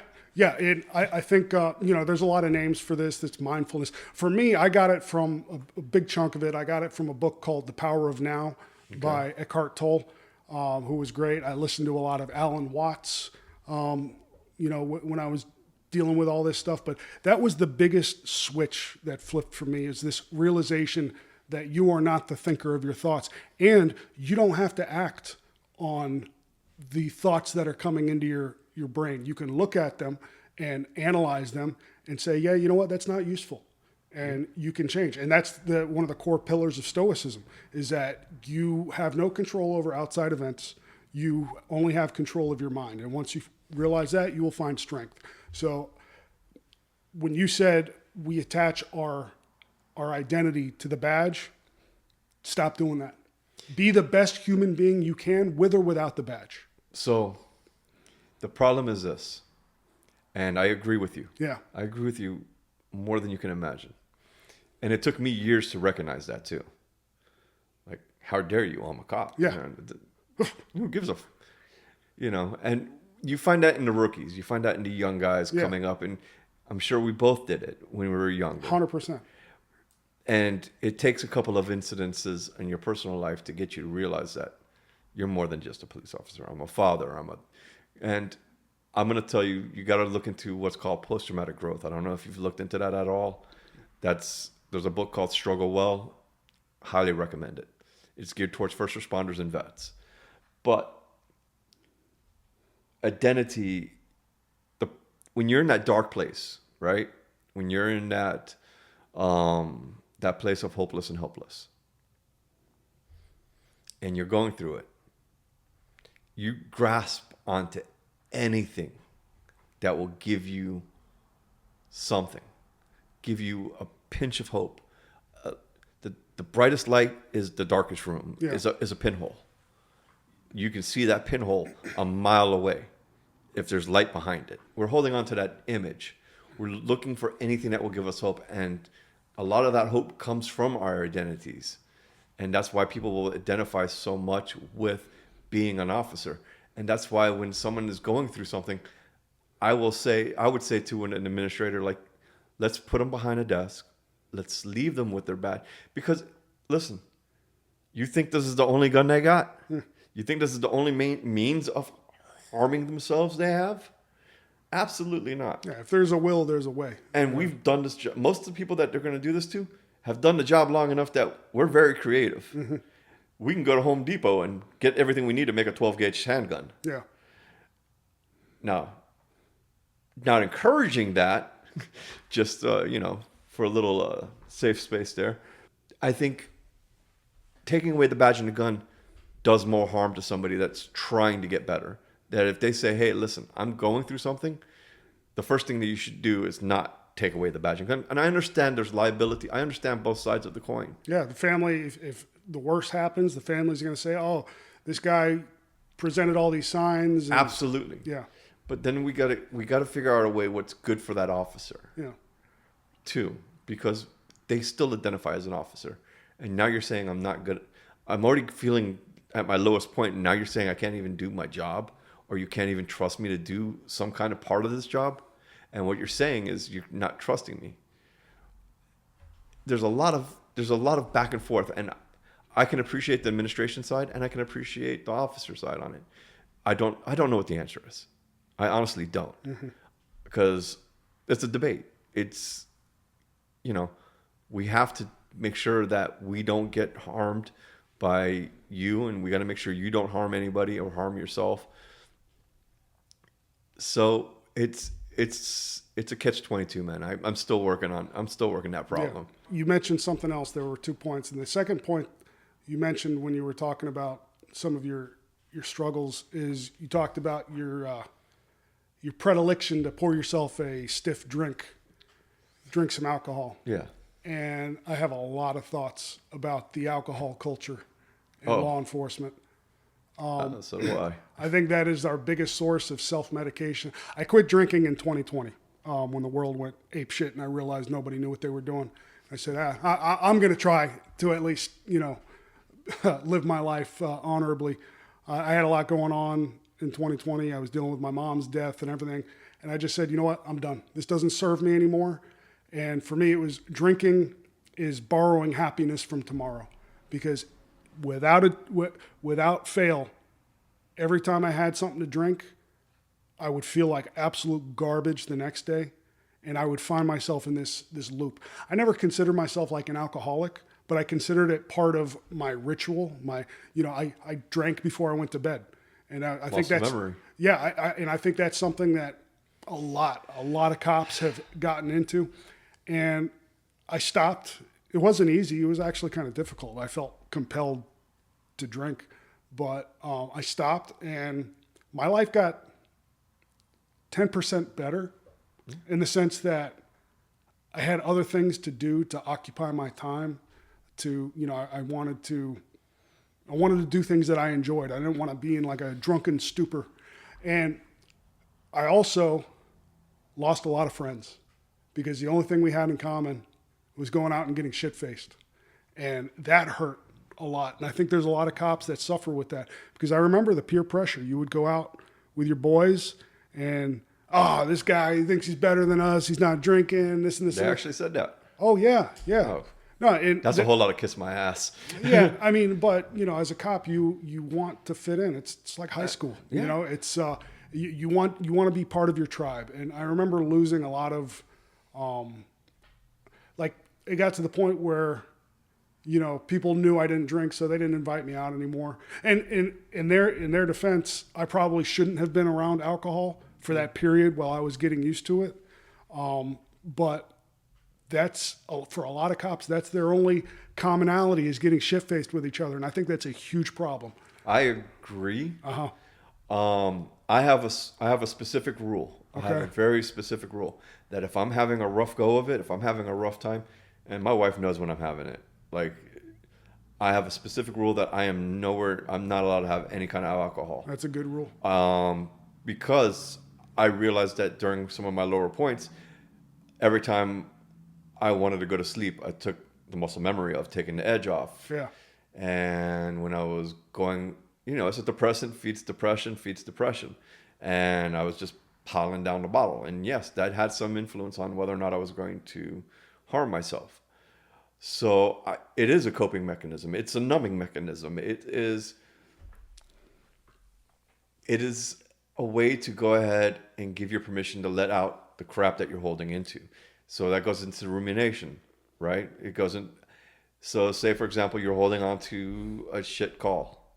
and I think, there's a lot of names for this. That's mindfulness. For me, I got it from a big chunk of it. I got it from a book called The Power of Now by Eckhart Tolle, who was great. I listened to a lot of Alan Watts, when I was dealing with all this stuff. But that was the biggest switch that flipped for me, is this realization that you are not the thinker of your thoughts. And you don't have to act on the thoughts that are coming into your brain. You can look at them and analyze them and say, yeah, you know what, that's not useful. And you can change. And that's one of the core pillars of Stoicism, is that you have no control over outside events. You only have control of your mind. And once you realize that, you will find strength. So when you said we attach our identity to the badge, stop doing that. Be the best human being you can, with or without the badge. So the problem is this, and I agree with you. Yeah. I agree with you more than you can imagine. And it took me years to recognize that too. Like, how dare you? I'm a cop. Yeah. Who gives a, and you find that in the rookies. You find that in the young guys coming up. And I'm sure we both did it when we were younger. 100%. And it takes a couple of incidences in your personal life to get you to realize that you're more than just a police officer. I'm a father. And I'm going to tell you, you got to look into what's called post-traumatic growth. I don't know if you've looked into that at all. There's a book called Struggle Well. Highly recommend it. It's geared towards first responders and vets. But identity, when you're in that dark place, right? When you're in that place of hopeless and helpless, and you're going through it, you grasp onto anything that will give you something, give you a pinch of hope. The brightest light is the darkest room, is a pinhole. You can see that pinhole a mile away if there's light behind it. We're holding on to that image. We're looking for anything that will give us hope. And a lot of that hope comes from our identities. And that's why people will identify so much with being an officer. And that's why when someone is going through something, I would say to an administrator, like, let's put them behind a desk. Let's leave them with their badge. Because, listen, you think this is the only gun they got? You think this is the only means of harming themselves they have? Absolutely not. Yeah, if there's a will, there's a way. And we've done this job. Most of the people that they're going to do this to have done the job long enough that we're very creative. Mm-hmm. We can go to Home Depot and get everything we need to make a 12-gauge handgun. Yeah. Now, not encouraging that, just, for a little safe space there. I think taking away the badge and the gun does more harm to somebody that's trying to get better. That if they say, hey, listen, I'm going through something, the first thing that you should do is not take away the badge and gun. And I understand there's liability. I understand both sides of the coin. Yeah, the family, if the worst happens, the family's going to say, oh, this guy presented all these signs. And, absolutely. Yeah. But then we got to figure out a way what's good for that officer. Yeah. Too, because they still identify as an officer. And now you're saying I'm not good. I'm already feeling at my lowest point, and now you're saying I can't even do my job, or you can't even trust me to do some kind of part of this job. and what you're saying is you're not trusting me. There's a lot of back and forth, and I can appreciate the administration side and I can appreciate the officer side on it. I don't know what the answer is. I honestly don't, because it's a debate. It's, we have to make sure that we don't get harmed by you, and we got to make sure you don't harm anybody or harm yourself. So it's a catch-22, man. I'm still working that problem. Yeah. You mentioned something else. There were 2 points, and the second point you mentioned when you were talking about some of your struggles is you talked about your predilection to pour yourself a stiff drink some alcohol. Yeah. And I have a lot of thoughts about the alcohol culture in law enforcement. So do I. I think that is our biggest source of self-medication. I quit drinking in 2020 when the world went ape shit, and I realized nobody knew what they were doing. I said, I'm going to try to at least, live my life honorably. I had a lot going on in 2020. I was dealing with my mom's death and everything. And I just said, you know what? I'm done. This doesn't serve me anymore. And for me, it was drinking is borrowing happiness from tomorrow, because without fail, every time I had something to drink, I would feel like absolute garbage the next day. And I would find myself in this loop. I never considered myself like an alcoholic, but I considered it part of my ritual. I drank before I went to bed. And I think that's memory. Yeah, I think that's something that a lot of cops have gotten into. And I stopped. It wasn't easy. It was actually kind of difficult. I felt compelled to drink, but I stopped, and my life got 10% better in the sense that I had other things to do to occupy my time. I wanted to do things that I enjoyed. I didn't want to be in like a drunken stupor. And I also lost a lot of friends because the only thing we had in common was going out and getting shit-faced. And that hurt a lot. And I think there's a lot of cops that suffer with that, because I remember the peer pressure. You would go out with your boys and, this guy, he thinks he's better than us. He's not drinking, this and this. They actually said that. Oh, yeah. Oh. No, That's a whole lot of kiss my ass. Yeah, I mean, but as a cop, you want to fit in. It's like high school. Yeah. It's you want to be part of your tribe. And I remember losing a lot of, it got to the point where, people knew I didn't drink, so they didn't invite me out anymore. And in their defense, I probably shouldn't have been around alcohol for that period while I was getting used to it. But that's, for a lot of cops, that's their only commonality, is getting shit-faced with each other. And I think that's a huge problem. I agree. I have a specific rule. Okay. I have a very specific rule that if I'm having a rough go of it, if I'm having a rough time, and my wife knows when I'm having it, I have a specific rule that I'm not allowed to have any kind of alcohol. That's a good rule. Because I realized that during some of my lower points, every time I wanted to go to sleep, I took the muscle memory of taking the edge off. Yeah. And when I was going, it's a depressant, feeds depression. And I was just piling down the bottle. And yes, that had some influence on whether or not I was going to harm myself. So it is a coping mechanism. It's a numbing mechanism. It is a way to go ahead and give you permission to let out the crap that you're holding into. So that goes into rumination, right? It goes in. So say, for example, you're holding on to a shit call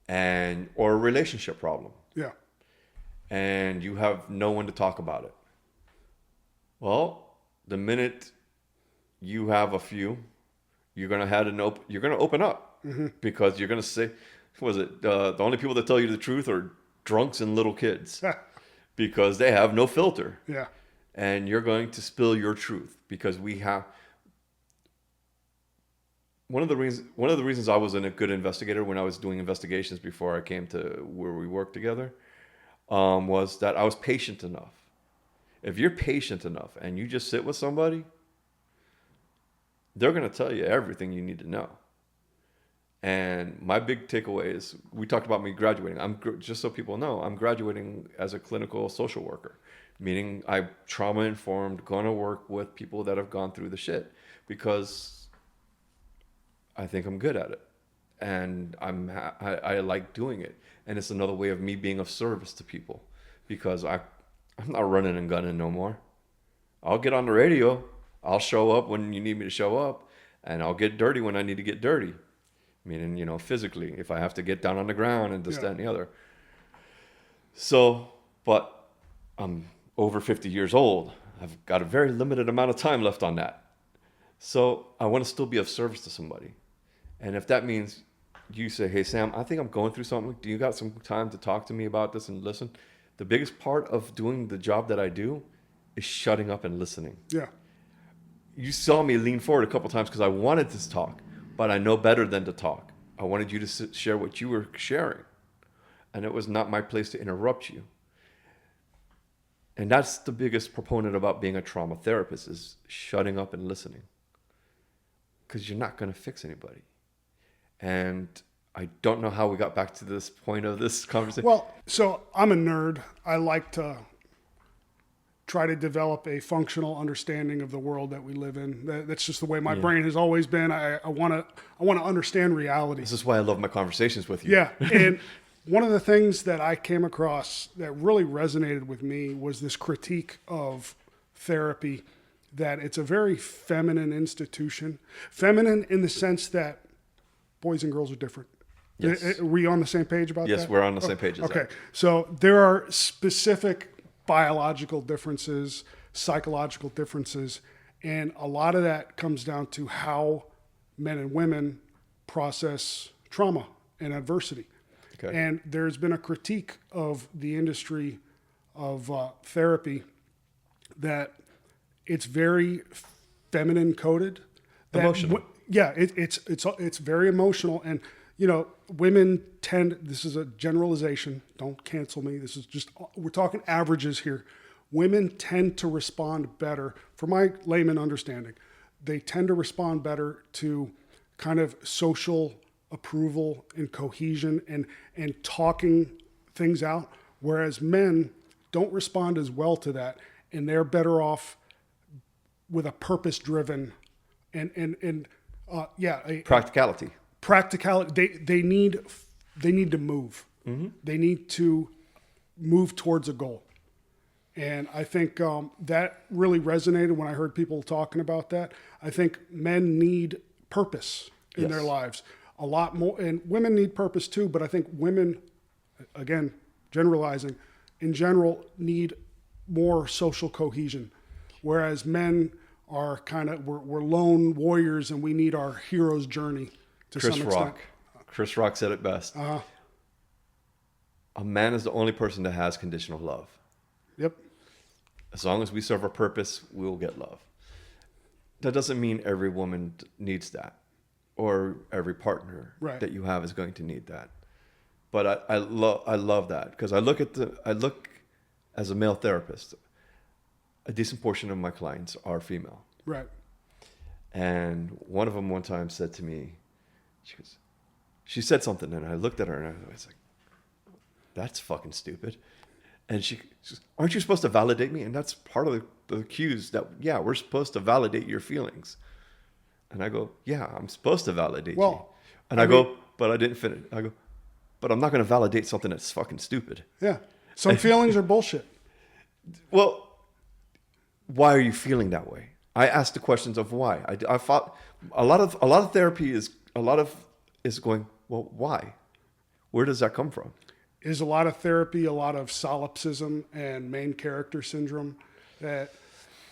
or a relationship problem. Yeah. And you have no one to talk about it. Well, the minute you have a few, you're going to open up, because you're going to say, the only people that tell you the truth are drunks and little kids because they have no filter. Yeah. And you're going to spill your truth, because one of the reasons I was a good investigator when I was doing investigations before I came to where we work together, was that I was patient enough. If you're patient enough and you just sit with somebody, they're going to tell you everything you need to know. And my big takeaway is, we talked about me graduating. Just so people know, I'm graduating as a clinical social worker, meaning I'm trauma informed, gonna work with people that have gone through the shit, because I think I'm good at it, and I like doing it, and it's another way of me being of service to people, because I'm not running and gunning no more. I'll get on the radio, I'll show up when you need me to show up, and I'll get dirty when I need to get dirty. Meaning, physically, if I have to get down on the ground and this, that, and the other. So, but I'm over 50 years old. I've got a very limited amount of time left on that. So I want to still be of service to somebody. And if that means you say, hey, Sam, I think I'm going through something. Do you got some time to talk to me about this and listen? The biggest part of doing the job that I do is shutting up and listening. Yeah. You saw me lean forward a couple times because I wanted to talk. But I know better than to talk. I wanted you to share what you were sharing. And it was not my place to interrupt you. And that's the biggest proponent about being a trauma therapist, is shutting up and listening. Because you're not going to fix anybody. And I don't know how we got back to this point of this conversation. Well, so I'm a nerd. I like to try to develop a functional understanding of the world that we live in. That's just the way my brain has always been. I want to understand reality. This is why I love my conversations with you. Yeah, and one of the things that I came across that really resonated with me was this critique of therapy, that it's a very feminine institution. Feminine in the sense that boys and girls are different. Yes. Are we on the same page about that? Yes, we're on the same page as okay. that. So there are specific biological differences, psychological differences, and a lot of that comes down to how men and women process trauma and adversity. Okay. And there's been a critique of the industry of therapy that it's very feminine coded. Emotional. It's very emotional, and women tend, this is a generalization, don't cancel me, this is just, we're talking averages here. Women tend to respond better, for my layman understanding, they tend to respond better to kind of social approval and cohesion and talking things out, whereas men don't respond as well to that, and they're better off with a purpose-driven Practicality. Practicality. They need to move. Mm-hmm. They need to move towards a goal. And I think that really resonated when I heard people talking about that. I think men need purpose in their lives a lot more, and women need purpose too, but I think women, again, generalizing, in general, need more social cohesion, whereas men are kind of, we're lone warriors and we need our hero's journey to some extent. Chris Rock said it best. A man is the only person that has conditional love. Yep. As long as we serve a purpose, we will get love. That doesn't mean every woman needs that, or every partner that you have is going to need that. But I love that, because I look as a male therapist, a decent portion of my clients are female. Right. And one of them one time said to me, she said something, and I looked at her and I was like, that's fucking stupid. And she says, aren't you supposed to validate me? And that's part of the cues that, we're supposed to validate your feelings. And I go, yeah, I'm supposed to validate you. And I go, but I didn't finish. I go, but I'm not going to validate something that's fucking stupid. Yeah. Some feelings are bullshit. Well, why are you feeling that way? I asked the questions of why. I thought a lot of therapy is going, well, why? Where does that come from? Is a lot of therapy a lot of solipsism and main character syndrome that,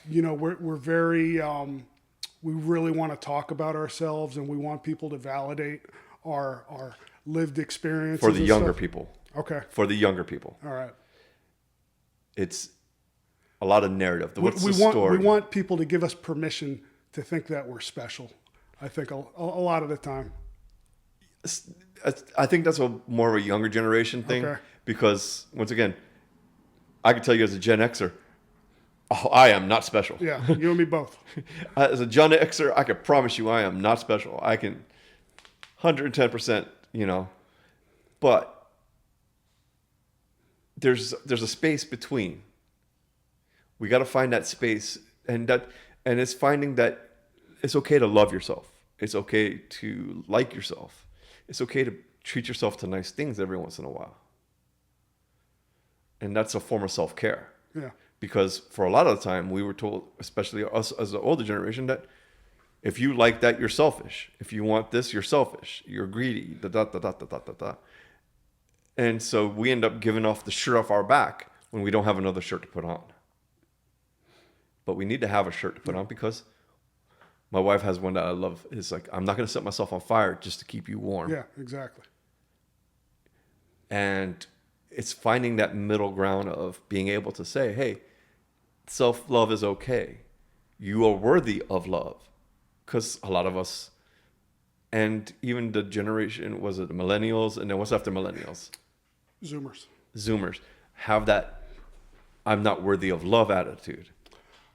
we're very, we really want to talk about ourselves and we want people to validate our lived experiences. For the younger people. Okay. For the younger people. All right. It's a lot of narrative. What's the We story? want people to give us permission to think that we're special. I think a lot of the time. I think that's more of a younger generation thing, because once again, I can tell you as a Gen Xer, I am not special. Yeah, you and me both. As a Gen Xer, I can promise you I am not special. I can 110%, but there's a space between. We got to find that space, and it's finding that it's okay to love yourself. It's okay to like yourself. It's okay to treat yourself to nice things every once in a while. And that's a form of self-care. Yeah. Because for a lot of the time, we were told, especially us as the older generation, that if you like that, you're selfish. If you want this, you're selfish. You're greedy. Da, da, da, da, da, da, da, da. And so we end up giving off the shirt off our back when we don't have another shirt to put on. But we need to have a shirt to put on because my wife has one that I love. It's like, I'm not going to set myself on fire just to keep you warm. Yeah, exactly. And it's finding that middle ground of being able to say, hey, self-love is okay. You are worthy of love. Because a lot of us, and even the generation, was it the millennials? And then what's after millennials? Zoomers have that I'm not worthy of love attitude.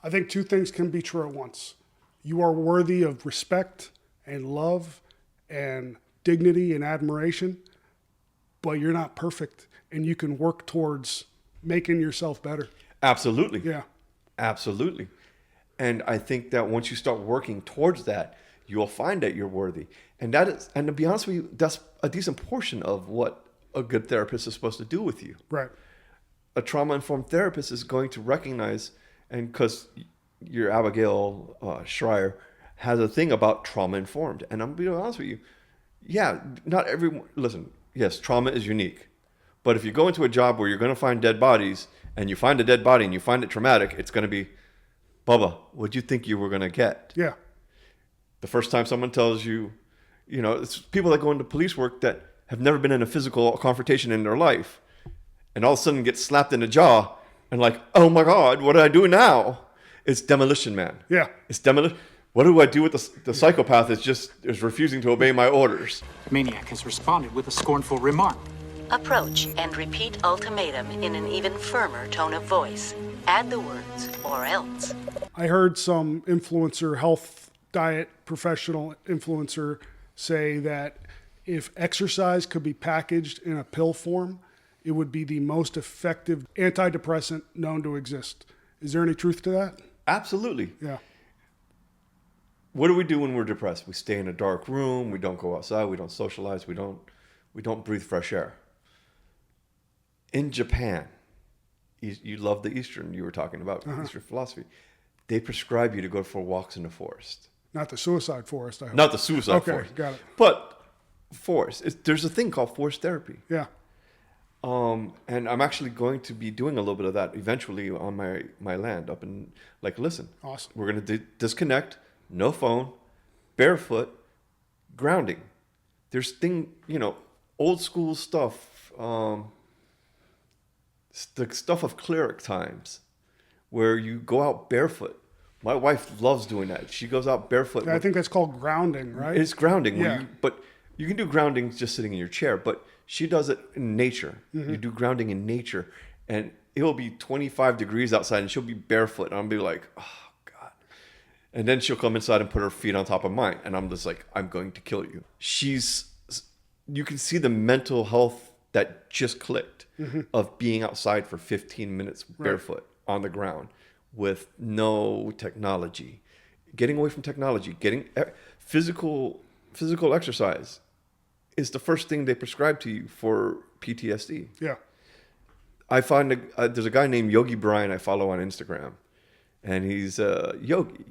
I think two things can be true at once. You are worthy of respect and love and dignity and admiration, but you're not perfect, and you can work towards making yourself better. Absolutely. Yeah. Absolutely. And I think that once you start working towards that, you'll find that you're worthy. And to be honest with you, that's a decent portion of what a good therapist is supposed to do with you. Right. A trauma-informed therapist is going to recognize, and because your Abigail Schreier has a thing about trauma-informed. And I'm being honest with you, yeah, not everyone, listen, yes, trauma is unique. But if you go into a job where you're going to find dead bodies, and you find a dead body and you find it traumatic, it's going to be, Bubba, what'd you think you were going to get? Yeah. The first time someone tells you, it's people that go into police work that have never been in a physical confrontation in their life, and all of a sudden get slapped in the jaw and like, oh my God, what do I do now? It's Demolition Man. Yeah. It's demolition. What do I do with the psychopath is refusing to obey my orders? The maniac has responded with a scornful remark. Approach and repeat ultimatum in an even firmer tone of voice. Add the words, or else. I heard some influencer, health, diet, professional influencer say that if exercise could be packaged in a pill form, it would be the most effective antidepressant known to exist. Is there any truth to that? Absolutely. Yeah. What do we do when we're depressed? We stay in a dark room. We don't go outside. We don't socialize. We don't breathe fresh air. In Japan, you love the Eastern, you were talking about, Eastern philosophy. They prescribe you to go for walks in the forest. Not the suicide forest, I hope. Not the suicide forest. Okay, got it. But forest. There's a thing called forest therapy. Yeah. And I'm actually going to be doing a little bit of that eventually on my land up in, listen. Awesome. We're going to disconnect, no phone, barefoot, grounding. There's old school stuff, the stuff of cleric times where you go out barefoot. My wife loves doing that. She goes out barefoot. Yeah, I think that's called grounding, right? It's grounding. Yeah. But you can do grounding just sitting in your chair, but she does it in nature. Mm-hmm. You do grounding in nature, and it'll be 25 degrees outside, and she'll be barefoot, and I'll be like, oh, God. And then she'll come inside and put her feet on top of mine, and I'm just like, I'm going to kill you. You can see the mental health that just clicked of being outside for 15 minutes barefoot on the ground with no technology, getting away from technology, getting physical exercise is the first thing they prescribe to you for PTSD. Yeah. I find there's a guy named Yogi Brian I follow on Instagram, and he's a yogi.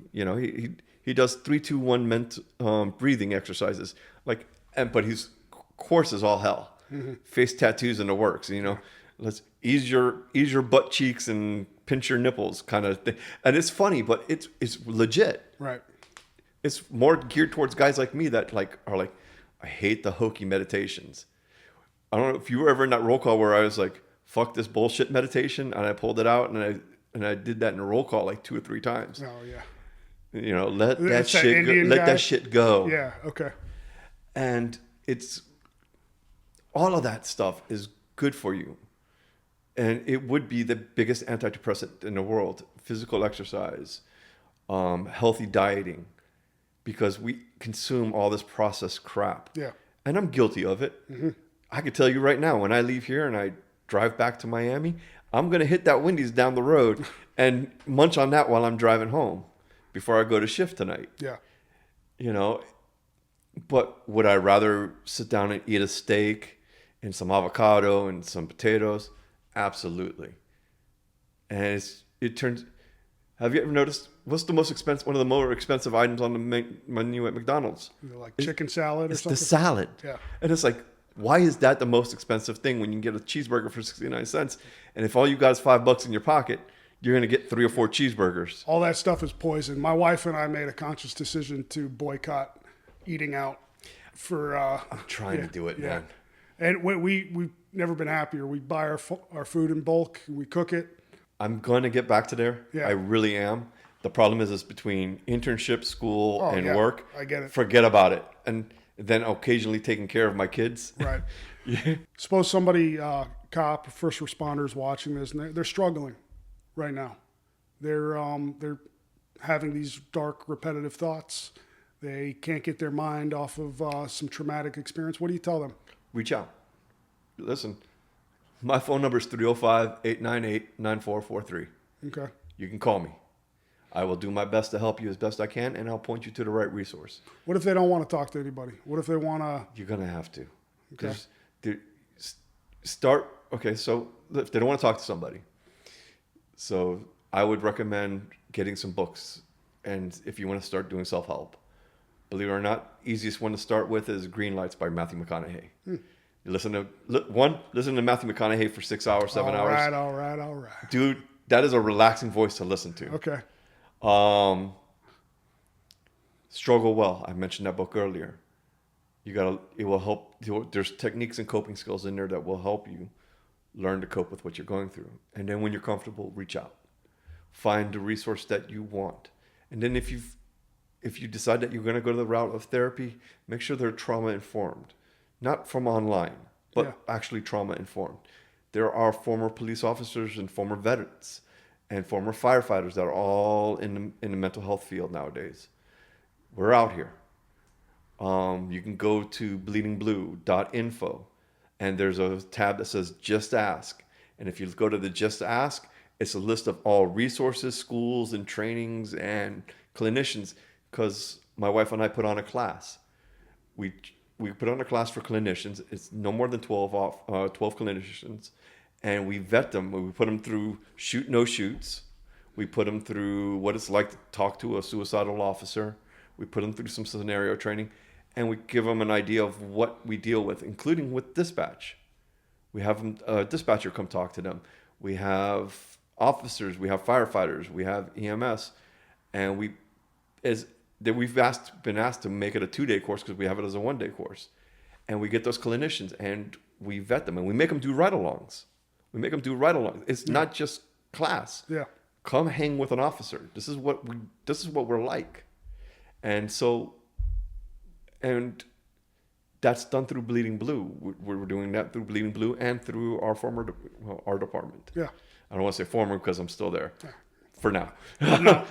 He does 3-2-1 breathing exercises, but his course is all hell. Mm-hmm. Face tattoos in the works. Let's ease your butt cheeks and pinch your nipples, kind of thing. And it's funny, but it's legit. Right. It's more geared towards guys like me that are like, I hate the hokey meditations. I don't know if you were ever in that roll call where I was like, fuck this bullshit meditation, and I pulled it out and I did that in a roll call like 2 or 3 times. Oh yeah. Let that shit go. Let that shit go. Yeah. Okay. And it's all of that stuff is good for you. And it would be the biggest antidepressant in the world. Physical exercise, healthy dieting, because we consume all this processed crap. Yeah. and I'm guilty of it. I could tell you right now, when I leave here and I drive back to Miami, I'm going to hit that Wendy's down the road and munch on that while I'm driving home before I go to shift tonight. Yeah. You know, but would I rather sit down and eat a steak and some avocado and some potatoes? Absolutely. And it turns. Have you ever noticed what's the most expensive? One of the more expensive items on the menu at McDonald's, like chicken salad or it's something. the salad. Yeah. And it's like, why is that the most expensive thing when you can get a cheeseburger for 69 cents? And if all you got is $5 in your pocket, you're going to get 3 or 4 cheeseburgers. All that stuff is poison. My wife and I made a conscious decision to boycott eating out for. I'm trying to do it, man. And we've never been happier. We buy our food in bulk. We cook it. I'm going to get back to there. Yeah. I really am. The problem is between internship, school, and work. I get it. Forget about it. And then occasionally taking care of my kids. Right. Suppose somebody, cop, first responders watching this, and they're struggling right now. They're having these dark, repetitive thoughts. They can't get their mind off of some traumatic experience. What do you tell them? Reach out. Listen, my phone number is 305-898-9443. Okay. You can call me. I will do my best to help you as best I can, and I'll point you to the right resource. What if they don't want to talk to anybody? What if they want to... You're going to have to. Okay. Okay, so if they don't want to talk to somebody, so I would recommend getting some books. And if you want to start doing self-help, believe it or not, easiest one to start with is Green Lights by Matthew McConaughey. You listen to Matthew McConaughey for 6 hours, 7 hours. All right. Dude, that is a relaxing voice to listen to. Okay. Struggle Well. I mentioned that book earlier. It will help. There's techniques and coping skills in there that will help you learn to cope with what you're going through. And then when you're comfortable, reach out. Find the resource that you want. And then if you decide that you're going to go to the route of therapy, make sure they're trauma informed. Not from online, but actually trauma informed. There are former police officers and former veterans and former firefighters that are all in the mental health field nowadays. We're out here. You can go to bleedingblue.info and there's a tab that says Just Ask. And if you go to the Just Ask, it's a list of all resources, schools, and trainings and clinicians. Because my wife and I put on a class. We put on a class for clinicians. It's no more than 12 clinicians. And we vet them. We put them through shoot, no shoots. We put them through what it's like to talk to a suicidal officer. We put them through some scenario training. And we give them an idea of what we deal with, including with dispatch. We have a dispatcher come talk to them. We have officers. We have firefighters. We have EMS. And we've been asked to make it a 2-day course because we have it as a 1-day course. And we get those clinicians and we vet them and we make them do ride-alongs. It's not just class. Yeah. Come hang with an officer. This is what we're like. And that's done through Bleeding Blue. We're doing that through Bleeding Blue and through our department. Yeah. I don't want to say former because I'm still there for now. No.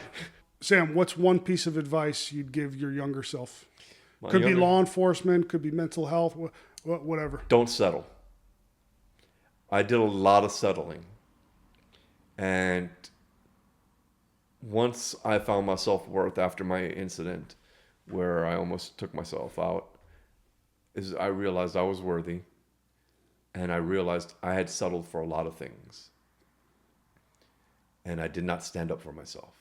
Sam, what's one piece of advice you'd give your younger self? Could be law enforcement, could be mental health, whatever. Don't settle. I did a lot of settling. And once I found my self-worth after my incident where I almost took myself out, I realized I was worthy. And I realized I had settled for a lot of things. And I did not stand up for myself.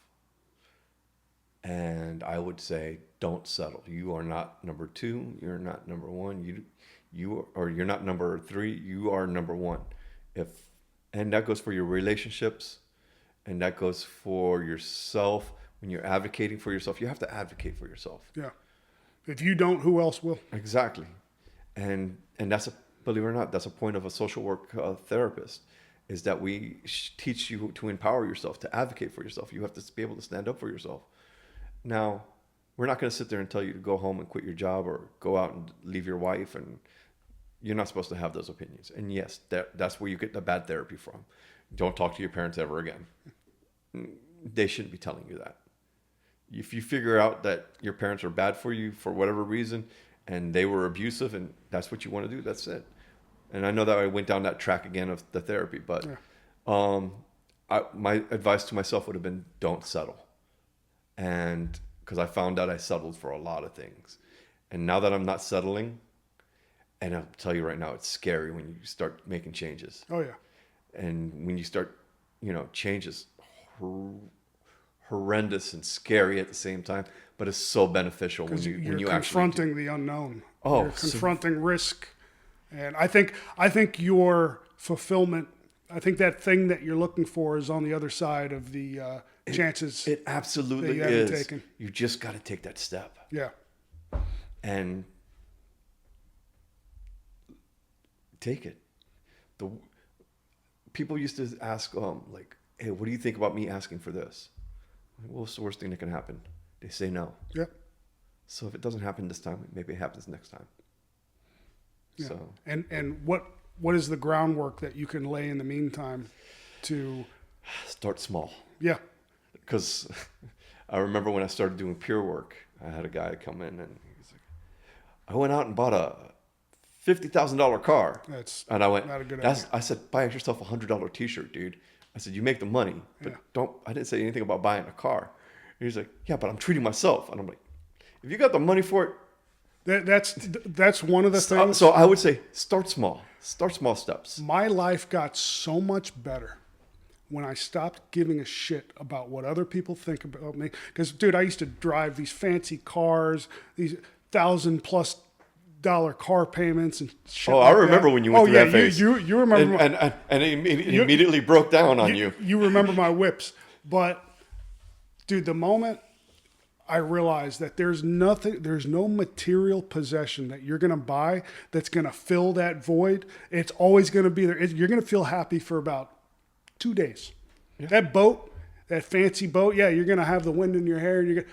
And I would say, don't settle. You are not number 2. You're not number 1. You're not number 3. You are number 1. And that goes for your relationships, and that goes for yourself. When you're advocating for yourself, you have to advocate for yourself. Yeah. If you don't, who else will? Exactly. And that's believe it or not, that's a point of a social work therapist. Is that we teach you to empower yourself, to advocate for yourself. You have to be able to stand up for yourself. Now, we're not going to sit there and tell you to go home and quit your job or go out and leave your wife, and you're not supposed to have those opinions. And yes, that's where you get the bad therapy from. Don't talk to your parents ever again. They shouldn't be telling you that. If you figure out that your parents are bad for you for whatever reason, and they were abusive, and that's what you want to do. That's it. And I know that I went down that track again of the therapy, but my advice to myself would have been, don't settle. And because I found out I settled for a lot of things. And now that I'm not settling, and I'll tell you right now, it's scary when you start making changes. Oh, yeah. And when you start, changes, horrendous and scary at the same time, but it's so beneficial when you confronting the unknown. Oh, you're confronting risk. And I think your fulfillment, I think that thing that you're looking for is on the other side of the chances. It absolutely is. Taken. You just got to take that step. Yeah. And take it. The people used to ask, like, hey, what do you think about me asking for this? Well, what's the worst thing that can happen? They say no. Yeah. So if it doesn't happen this time, maybe it happens next time. Yeah. So and what is the groundwork that you can lay in the meantime to start small? Yeah. Because I remember when I started doing pure work, I had a guy come in and he's like, I went out and bought a $50,000 car. That's and I went, not a good idea. I said, buy yourself a $100 t-shirt, dude. I said, you make the money, but I didn't say anything about buying a car. And he's like, yeah, but I'm treating myself. And I'm like, if you got the money for it, that's one of the things. So I would say start small. Start small steps. My life got so much better when I stopped giving a shit about what other people think about me. Because, dude, I used to drive these fancy cars, these $1,000+ car payments and shit. Oh, like I remember that. when you went through that phase. You remember. And it immediately broke down on you. You remember my whips. But, dude, the moment I realized that there's no material possession that you're going to buy that's going to fill that void. It's always going to be there. You're going to feel happy for about 2 days. Yeah. That boat, that fancy boat, yeah, you're going to have the wind in your hair,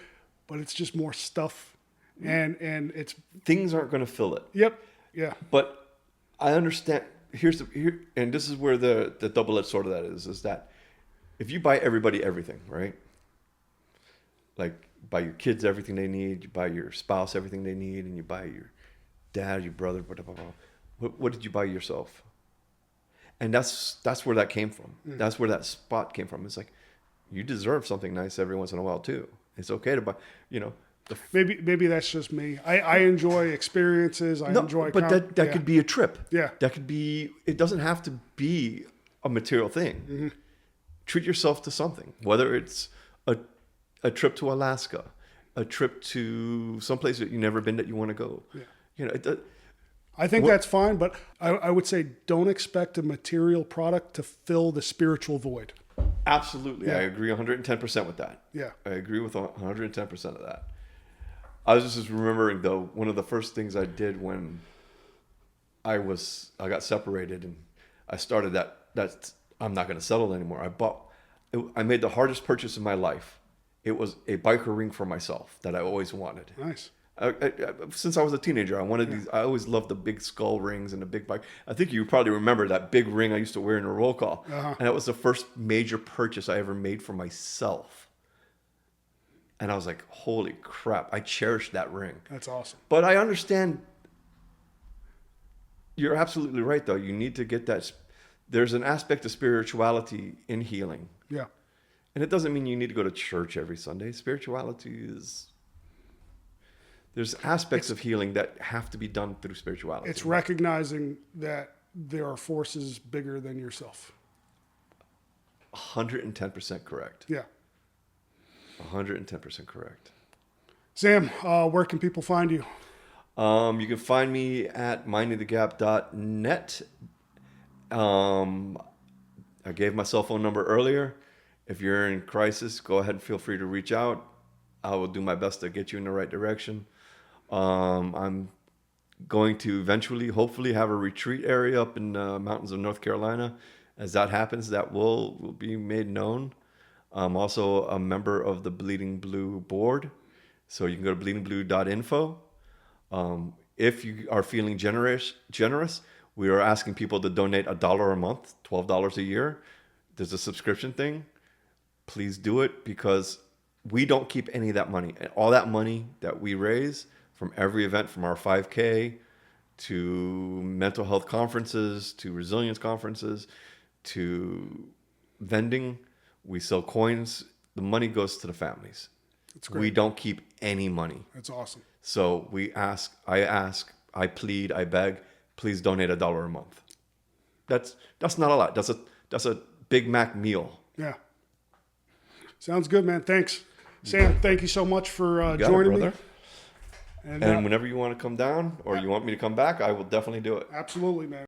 but it's just more stuff. And it's things aren't going to fill it. Yep. Yeah. But I understand. And this is where the double-edged sword of that is that if you buy everybody everything, right? Like, buy your kids everything they need, you buy your spouse everything they need, and you buy your dad, your brother, blah, blah, blah. What did you buy yourself? And that's where that came from. Mm. That's where that spot came from. It's like, you deserve something nice every once in a while too. It's okay to buy, maybe that's just me. I enjoy experiences. I enjoy. But that could be a trip. Yeah. That could be. It doesn't have to be a material thing. Mm-hmm. Treat yourself to something, whether it's a trip to Alaska, a trip to someplace that you've never been that you want to go. Yeah. I think that's fine, but I would say don't expect a material product to fill the spiritual void. Absolutely. Yeah. I agree 110% with that. Yeah. I agree with 110% of that. I was just remembering, though, one of the first things I did when I got separated and I started that I'm not going to settle anymore. I made the hardest purchase in my life. It was a biker ring for myself that I always wanted. Nice. Since I was a teenager, I wanted these. I always loved the big skull rings and the big bike. I think you probably remember that big ring I used to wear in a roll call. Uh-huh. And that was the first major purchase I ever made for myself. And I was like, holy crap, I cherish that ring. That's awesome. But I understand. You're absolutely right, though. You need to get that. There's an aspect of spirituality in healing. Yeah. And it doesn't mean you need to go to church every Sunday. Spirituality there's aspects of healing that have to be done through spirituality. It's recognizing that there are forces bigger than yourself. 110% correct. Yeah. 110% correct. Sam, where can people find you? You can find me at mindingthegap.net. I gave my cell phone number earlier. If you're in crisis, go ahead and feel free to reach out. I will do my best to get you in the right direction. I'm going to eventually, hopefully, have a retreat area up in the mountains of North Carolina. As that happens, that will be made known. I'm also a member of the Bleeding Blue board. So you can go to bleedingblue.info. If you are feeling generous, we are asking people to donate $1 a month, $12 a year. There's a subscription thing. Please do it because we don't keep any of that money. All that money that we raise from every event, from our 5K to mental health conferences, to resilience conferences, to vending. We sell coins. The money goes to the families. That's great. We don't keep any money. That's awesome. So I plead, I beg, please donate $1 a month. That's not a lot. That's a Big Mac meal. Yeah. Sounds good, man. Thanks. Sam, thank you so much for You got it, joining me. brother. And whenever you want to come down or you want me to come back, I will definitely do it. Absolutely, man.